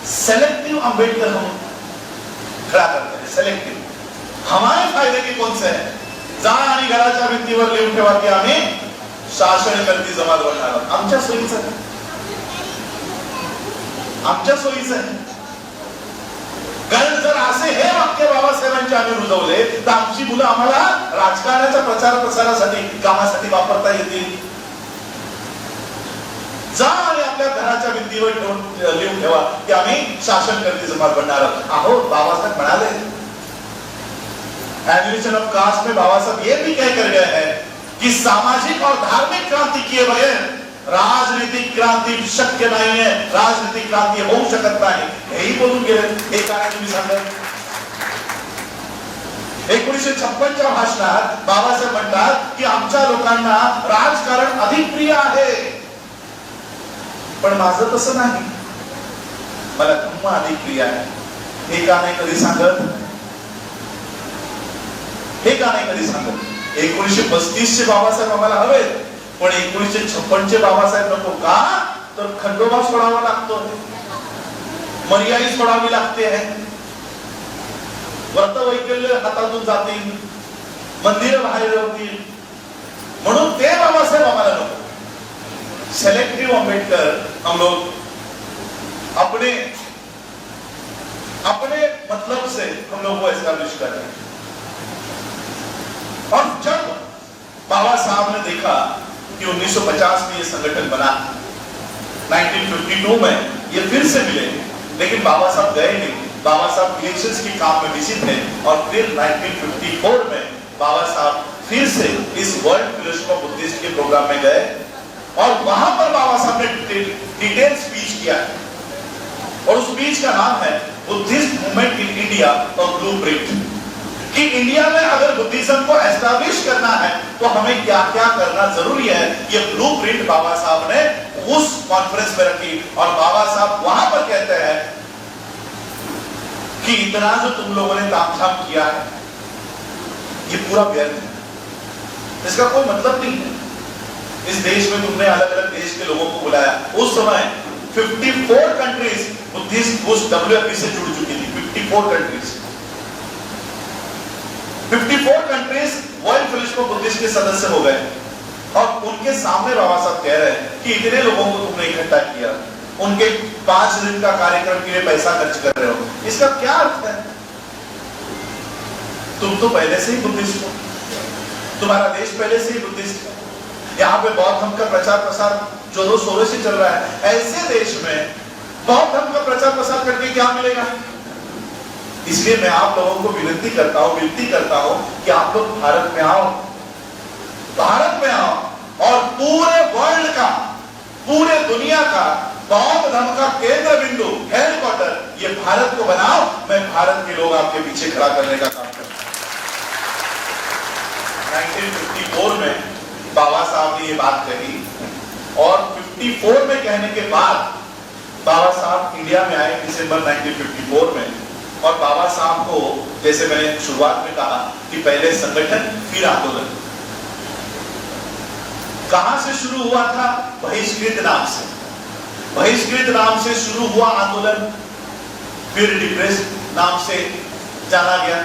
सेलेक्टिव अम्बेडकर हम खड़ा करते हैं. सेलेक्टिव हमारे फायदे के कौन से हैं? जा आणि घराच्या भिंतीवर लिहून ठेवा की आम्ही शासन करती जमात बनणार आहोत. आमच्या सोयीचं आहे, आमच्या सोयीचं आहे. कारण जर असे हे वाक्य बाबासाहेबांचे आम्ही रुजवले तर आमची मुलं आम्हाला राजकारणाच्या प्रचार प्रसारासाठी कामासाठी वापरता येतील. जा आणि आपल्या घराच्या भिंतीवर लिहून ठेवा की आम्ही शासन करती जमात बनणार आहोत. अहो बाबासाहेब म्हणाले, एबॉलिशन ऑफ कास्ट में बाबा साहब ये भी कह कर गए हैं कि सामाजिक और धार्मिक क्रांति किए बगैर राजनीतिक क्रांती शक्य नाही आहे, राजनीतिक क्रांती होऊ शकत नाही, हेही बोलून गेले. हे काय तुम्ही सांगत? 1956च्या भाषणात बाबासाहेब म्हणतात की आमच्या लोकांना राजकारण अधिक प्रिय आहे. पण माझं तसं नाही, मला धम्म अधिक प्रिय आहे. हे का नाही कधी सांगत? हे का नाही कधी सांगत? 1935चे बाबासाहेब आम्हाला हवेत, पण 1956चे बाबासाहेब नको. का? तर खंडोबा सोडावा लागतो, मर्यादा सोडावी लागते आहे, व्रतवैकल्य हातातून जातील, मंदिर बाहेर होतील, म्हणून ते बाबासाहेब आम्हाला नको. सेलेक्टिव अंबेडकर हम लोग अपने मतलब से हम लोग को एस्टैब्लिश कर रहे हैं. और जब बाबा साहब ने देखा कि 1950 में ये संगठन बना, 1952 में ये फिर से मिले, लेकिन बाबा साहब गए नहीं. बाबा साहब इलेक्शंस के काम में बिजी थे और फिर 1954 में बाबा साहब फिर से इस वर्ल्ड फेलोशिप ऑफ बुद्धिस्ट के प्रोग्राम में गए और वहां पर बाबा साहब ने डिटेल स्पीच किया और उस स्पीच का नाम है बुद्धिस्ट मूवमेंट इन इंडिया और ब्लूप्रिंट. कि इंडिया में अगर बुद्धिज्म को एस्टैब्लिश करना है तो हमें क्या क्या करना जरूरी है, ये ब्लूप्रिंट बाबा साहब ने उस कॉन्फ्रेंस में रखी. और बाबा साहब वहां पर कहते हैं कि इतना जो तुम लोगों ने तामझाम किया है ये पूरा व्यर्थ है, इसका कोई मतलब नहीं है. इस देश में तुमने अलग अलग देश के लोगों को बुलाया. उस समय 54 कंट्रीज बुद्धिस्ट उस WFP से जुड़ चुकी थी. 54 countries 54 countries world fellowship of Buddhist के सदस्य हो गए. और उनके सामने बाबा साहब कह रहे हैं कि इतने लोगों को तुमने इकट्ठा किया, उनके 5 दिन का कार्यक्रम के लिए पैसा खर्च कर रहे हो, इसका क्या अर्थ है? तुम तो पहले से ही बुद्धिस्ट हो, तुम्हारा देश पहले से ही बुद्धिस्ट है, यहाँ पे बौद्ध धर्म का प्रचार प्रसार जोरों शोरों से चल रहा है. ऐसे देश में बौद्ध धर्म का प्रचार प्रसार करके क्या मिलेगा? इसलिए मैं आप लोगों को विनती करता हूं कि आप लोग भारत में आओ और पूरे वर्ल्ड का, पूरे दुनिया का बौद्ध धर्म का केंद्र बिंदु, हेडक्वार्टर ये भारत को बनाओ. मैं भारत के लोग आपके पीछे खड़ा करने का काम करूं. 1954 में बाबा साहब ने ये बात कही और 54 में कहने के बाद बाबा साहब इंडिया में आए दिसंबर 1954 में. और बाबा साहब को, जैसे मैंने शुरुआत में कहा कि पहले संगठन फिर आंदोलन. कहां से शुरू हुआ था? बहिष्कृत नाम से. बहिष्कृत नाम से शुरू हुआ आंदोलन, फिर डिप्रेस नाम से जाना गया,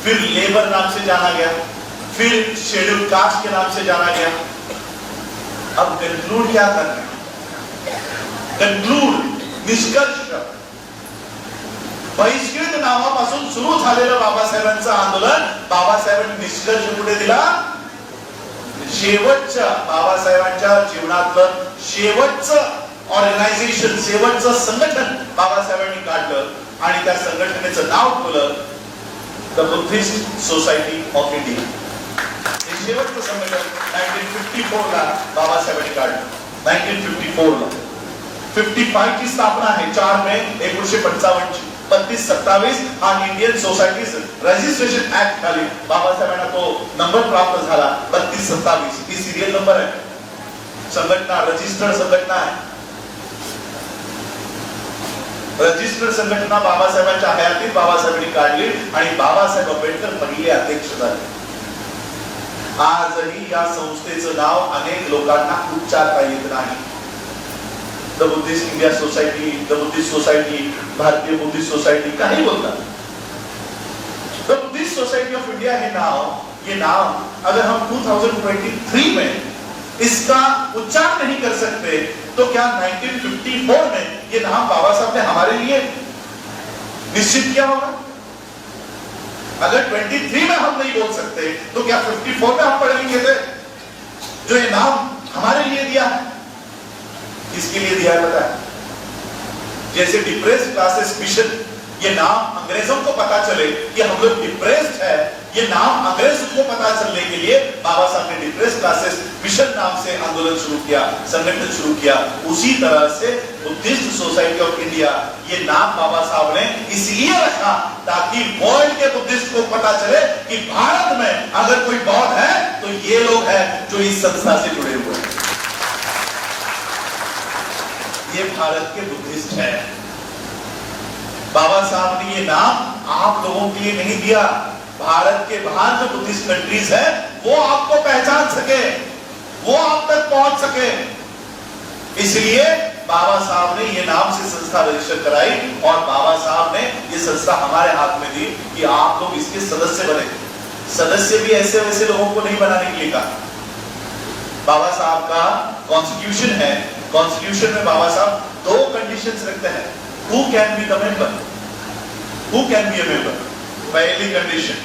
फिर लेबर नाम से जाना गया, फिर शेड्यूल कास्ट के नाम से जाना गया. अब कंक्लूड क्या करना है? कंक्लूड, निष्कर्ष, बहिष्कृत नावापासून सुरू झालेलं बाबासाहेबांचं आंदोलन, बाबासाहेबांनी निष्कर्ष कुठे दिला? शेवटच्या बाबासाहेबांच्या जीवनातलं शेवटचं ऑर्गनायझेशन, शेवटचं संघटन बाबासाहेबांनी काढलं आणि त्या संघटनेचं नाव ठेवलं the Buddhist society of India. हे शेवटचं संघटन 1954 ला बाबासाहेबांनी काढलं. 1954 ला 55 ची स्थापना आहे. 4 मे 1955 ची 3227 हा इंडियन सोसायटीज रजिस्ट्रेशन ऍक्ट खाली बाबासाहेबांना तो नंबर प्राप्त झाला. 3227 ही सिरियल नंबर आहे. संघटना रजिस्टर्ड संघटना आहे. रजिस्टर्ड संघटना बाबासाहेबांच्या हयातीत बाबासाहेबांनी काढली आणि बाबासाहेब आंबेडकर पहिले अध्यक्ष झाले. आजही या संस्थेचं नाव अनेक लोकांना उच्चारता येत नाही. The Buddhist India society, the Buddhist society, भारतीय बुद्धिस्ट सोसायटी काही बोलतात. The Buddhist society of India ये नाम अगर हम 2023 में इसका उच्चारण नहीं कर सकते तो क्या 1954 में ये नाम बाबा साहब ने हमारे लिए निश्चित किया होगा? अगर 23 में हम नहीं बोल सकते तो क्या 54 में हम पढ़ लिखे थे जो ये नाम हमारे लिए दिया है? किसके लिए दिया है पता है? जैसे डिप्रेस्ड क्लासेस मिशन, ये नाम अंग्रेजों को पता चले कि हम लोग डिप्रेस्ड है, ये नाम अंग्रेजों को पता चलने के लिए बाबा साहब ने डिप्रेस्ड क्लासेस मिशन नाम से आंदोलन शुरू किया, संगठन शुरू किया। उसी तरह से बुद्धिस्ट सोसाइटी ऑफ इंडिया, ये नाम बाबा साहब ने इसलिए रखा ताकि वर्ल्ड के बुद्धिस्ट को पता चले कि भारत में अगर कोई बौद्ध है तो ये लोग हैं जो इस संस्था से जुड़े हुए हैं। ये भारत के बुद्धिस्ट है। बाबा साहब ने ये नाम आप लोगों के लिए नहीं दिया, भारत के बाहर जो बुद्धिस्ट कंट्रीज है वो आपको पहचान सके, वो आप तक पहुंच सके। इसलिए बाबा साहब ने ये नाम से संस्था रजिस्टर कराई और बाबा साहब ने ये संस्था हमारे हाथ में दी कि आप लोग इसके सदस्य बने। सदस्य भी ऐसे वैसे लोगों को नहीं बनाने के लिए कहा। बाबा साहब का कॉन्स्टिट्यूशन है, कॉन्स्टिट्यूशन में बाबा साहब 2 कंडीशंस रखते हैं। Who can be the member, who can be a member. पहली कंडीशन,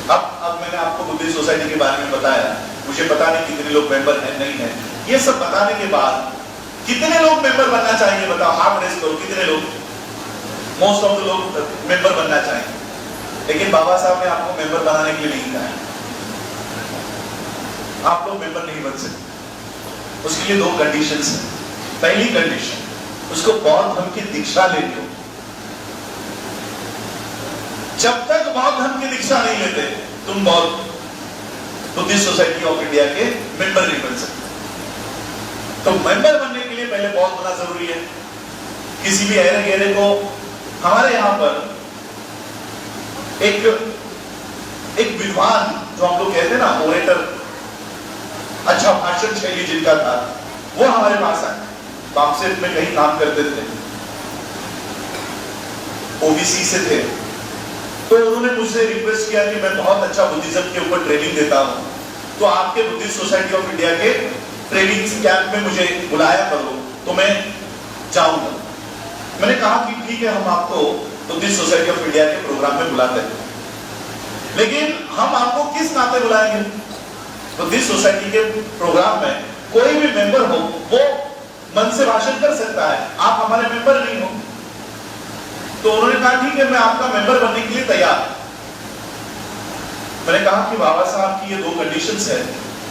अब मैंने आपको बुद्धिस्ट सोसाइटी के बारे में बताया, मुझे पता नहीं कितने लोग मेंबर हैं नहीं है। ये सब बताने के बाद कितने लोग मेंबर बनना चाहेंगे बताओ, हाथ रेस करो, कितने लोग? मोस्ट ऑफ द लोग मेंबर बनना चाहेंगे, लेकिन बाबा साहब ने आपको मेंबर बनाने के लिए नहीं कहा। आप लोग मेंबर नहीं बन सकते, उसके लिए 2 कंडीशंस हैं। पहली कंडीशन, उसको बौद्ध धर्म की दीक्षा ले लो। जब तक बौद्ध धर्म की दीक्षा नहीं लेते तुम बुद्धिस्ट सोसाइटी ऑफ इंडिया के मेंबर नहीं बन सकते। तो मेंबर बनने के लिए पहले बौद्ध होना जरूरी है। किसी भी ऐरे गहरे को, हमारे यहां पर एक विद्वान जो हम लोग कहते हैं ना, ओरेटर, अच्छा भाषण शैली जिनका था, वो हमारे पास आए। बापसेट में कहीं काम करते थे, ओबीसी से थे। तो उन्होंने मुझसे रिक्वेस्ट किया कि मैं बहुत अच्छा बुद्धिज्म के ऊपर ट्रेनिंग देता हूं, तो आपके बुद्धिस्ट सोसाइटी ऑफ इंडिया के ट्रेनिंग कैंप में मुझे बुलाया करो, तो मैं जाऊंगा। मैंने कहा कि ठीक है, हम आपको बुद्धिस्ट सोसाइटी ऑफ इंडिया के प्रोग्राम में बुलाते हैं, लेकिन हम आपको किस नाते बुलाएंगे? बुद्धिस्ट सोसाइटी के प्रोग्राम में कोई भी मेंबर हो वो मन से भाषण कर सकता है, आप हमारे मेंबर नहीं हो। तो उन्होंने कहा ठीक है, मैं आपका मेंबर बनने के लिए तैयार। मैंने कहा कि बाबा साहब की ये 2 कंडीशंस है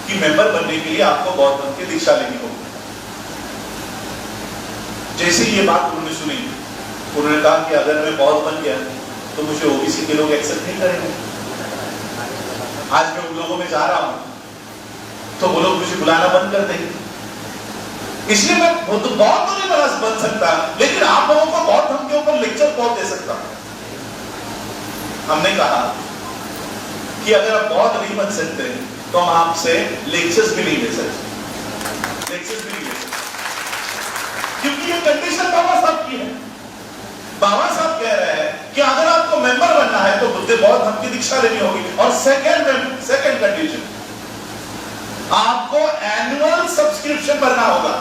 कि मेंबर बनने के लिए आपको बौद्ध धर्म की दीक्षा लेनी होगी। जैसे ये बात उन्होंने सुनी, उन्होंने कहा कि अगर मैं बौद्ध बन गया तो मुझे ओबीसी के लोग एक्सेप्ट नहीं करेंगे। आज मैं उन लोगों में जा रहा हूं तो वो लोग मुझे बुलाना बंद कर देंगे, इसलिए मैं बौद्ध तो नहीं बन सकता, लेकिन आप लोगों को बौद्ध धर्म के ऊपर लेक्चर बहुत दे सकता हूं। हमने कहा कि अगर आप बौद्ध नहीं बन सकते तो हम आपसे लेक्चर्स भी नहीं दे सकते, लेक्चर्स भी नहीं दे सकते, क्योंकि ये कंडीशन बाबा साहब की है। बाबा साहब कह रहे हैं कि अगर आपको मेंबर बनना है तो बौद्ध धर्म की दीक्षा लेनी होगी। और सेकंड कंडीशन, आपको एनुअल सब्सक्रिप्शन भरना होगा,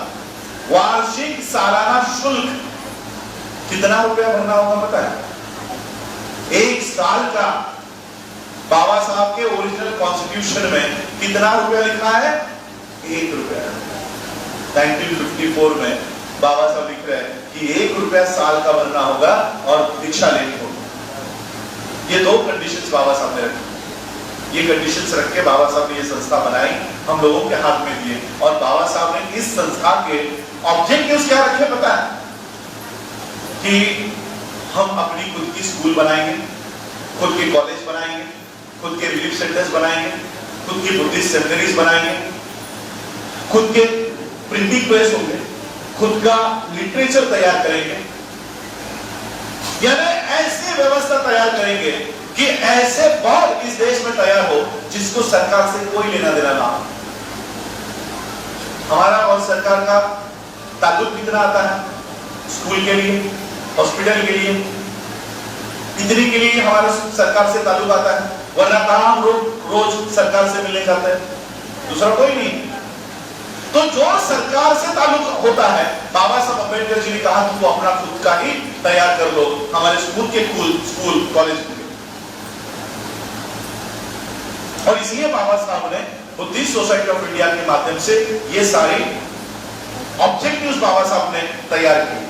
वार्षिक सालाना शुल्क। कितना रुपया भरना होगा पता है? 1 साल का। बाबा साहब के ओरिजिनल कॉन्स्टिट्यूशन में कितना रुपया लिखा है? 1 रुपया। 1954 में बाबा साहब लिख रहे हैं कि 1 रुपया साल का भरना होगा और दीक्षा लेनी होगी। ये 2 कंडीशंस बाबा साहब ने रखी। ये कंडीशंस रख के बाबा साहब ने ये संस्था बनाई, हम लोगों के हाथ में दिए। और बाबा साहब ने इस संस्था के ऑब्जेक्टिव्स क्या रखे पता है? कि हम अपनी खुद की स्कूल बनाएंगे, खुद के कॉलेज बनाएंगे, खुद के रिलीफ सेंटर्स बनाएंगे, खुद की बुद्धिस्ट सेमिनरीज बनाएंगे, खुद के प्रिंटिंग प्रेस होंगे, खुद का लिटरेचर तैयार करेंगे। यानी ऐसी व्यवस्था तैयार करेंगे कि ऐसे बहुत इस देश में तैयार हो जिसको सरकार से कोई लेना देना ना हो। हमारा और सरकार का ताल्लुक कितना आता है? स्कूल के लिए, हॉस्पिटल के लिए, इतने के लिए हमारा सरकार से ताल्लुक आता है, वरना कहां हम रोज सरकार से मिलने जाते हैं? दूसरा कोई नहीं। तो जो सरकार से ताल्लुक होता है, बाबा साहब अम्बेडकर जी ने कहा कि वो अपना खुद का ही तैयार कर लो, हमारे स्कूल के स्कूल कॉलेज के। और इसलिए बाबा साहब ने बुद्धिस्ट सोसाइटी ऑफ इंडिया के माध्यम से ये सारे ऑब्जेक्टिव्स बाबा साहब ने तैयार किए।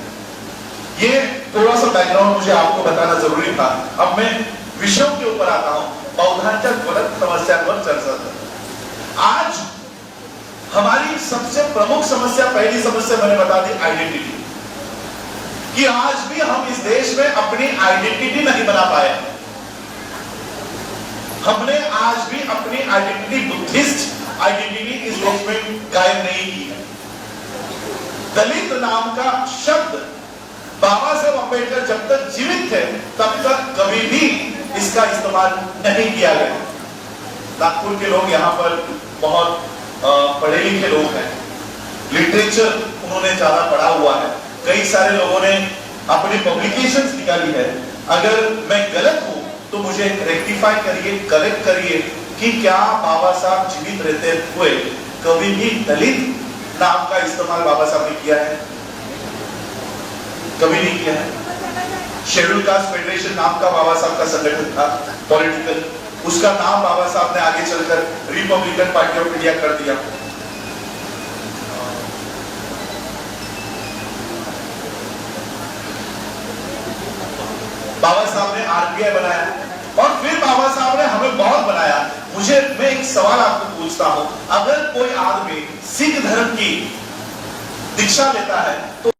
ये थोड़ा सा बैकग्राउंड मुझे आपको बताना जरूरी था। अब मैं विषयों के ऊपर आता हूं, बौद्धांच्या गलत समस्यांवर चर्चा करतो। प्रमुख समस्या, पहली समस्या मैंने बता दी, आइडेंटिटी, कि आज भी हम इस देश में अपनी आइडेंटिटी नहीं बना पाए। हमने आज भी अपनी आइडेंटिटी, बुद्धिस्ट आइडेंटिटी इस देश में कायम नहीं की है। दलित नाम का शब्द बाबा साहब अम्बेडकर जब तक जीवित थे तब तक कभी भी इसका इस्तेमाल नहीं किया गया। नागपुर के लोग यहाँ पर बहुत पढ़े लिखे लोग हैं, लिटरेचर उन्होंने ज्यादा पढ़ा हुआ है, कई सारे लोगों ने अपनी पब्लिकेशंस निकाली है। अगर मैं गलत हूं तो मुझे रेक्टिफाई करिए, करेक्ट करिए कि क्या बाबा साहब जीवित रहते हुए कभी भी दलित नाम का इस्तेमाल बाबा साहब ने किया है? कभी नहीं किया है। शेड्यूल कास्ट फेडरेशन नाम का बाबा साहब का संगठन था पॉलिटिकल, उसका नाम बाबा साहब ने आगे चलकर रिपब्लिकन पार्टी ऑफ इंडिया कर दिया। बाबा साहब ने आरबीआई बनाया और फिर बाबा साहब ने हमें बहुत बनाया। मैं एक सवाल आपको पूछता हूं, अगर कोई आदमी सिख धर्म की दीक्षा लेता है तो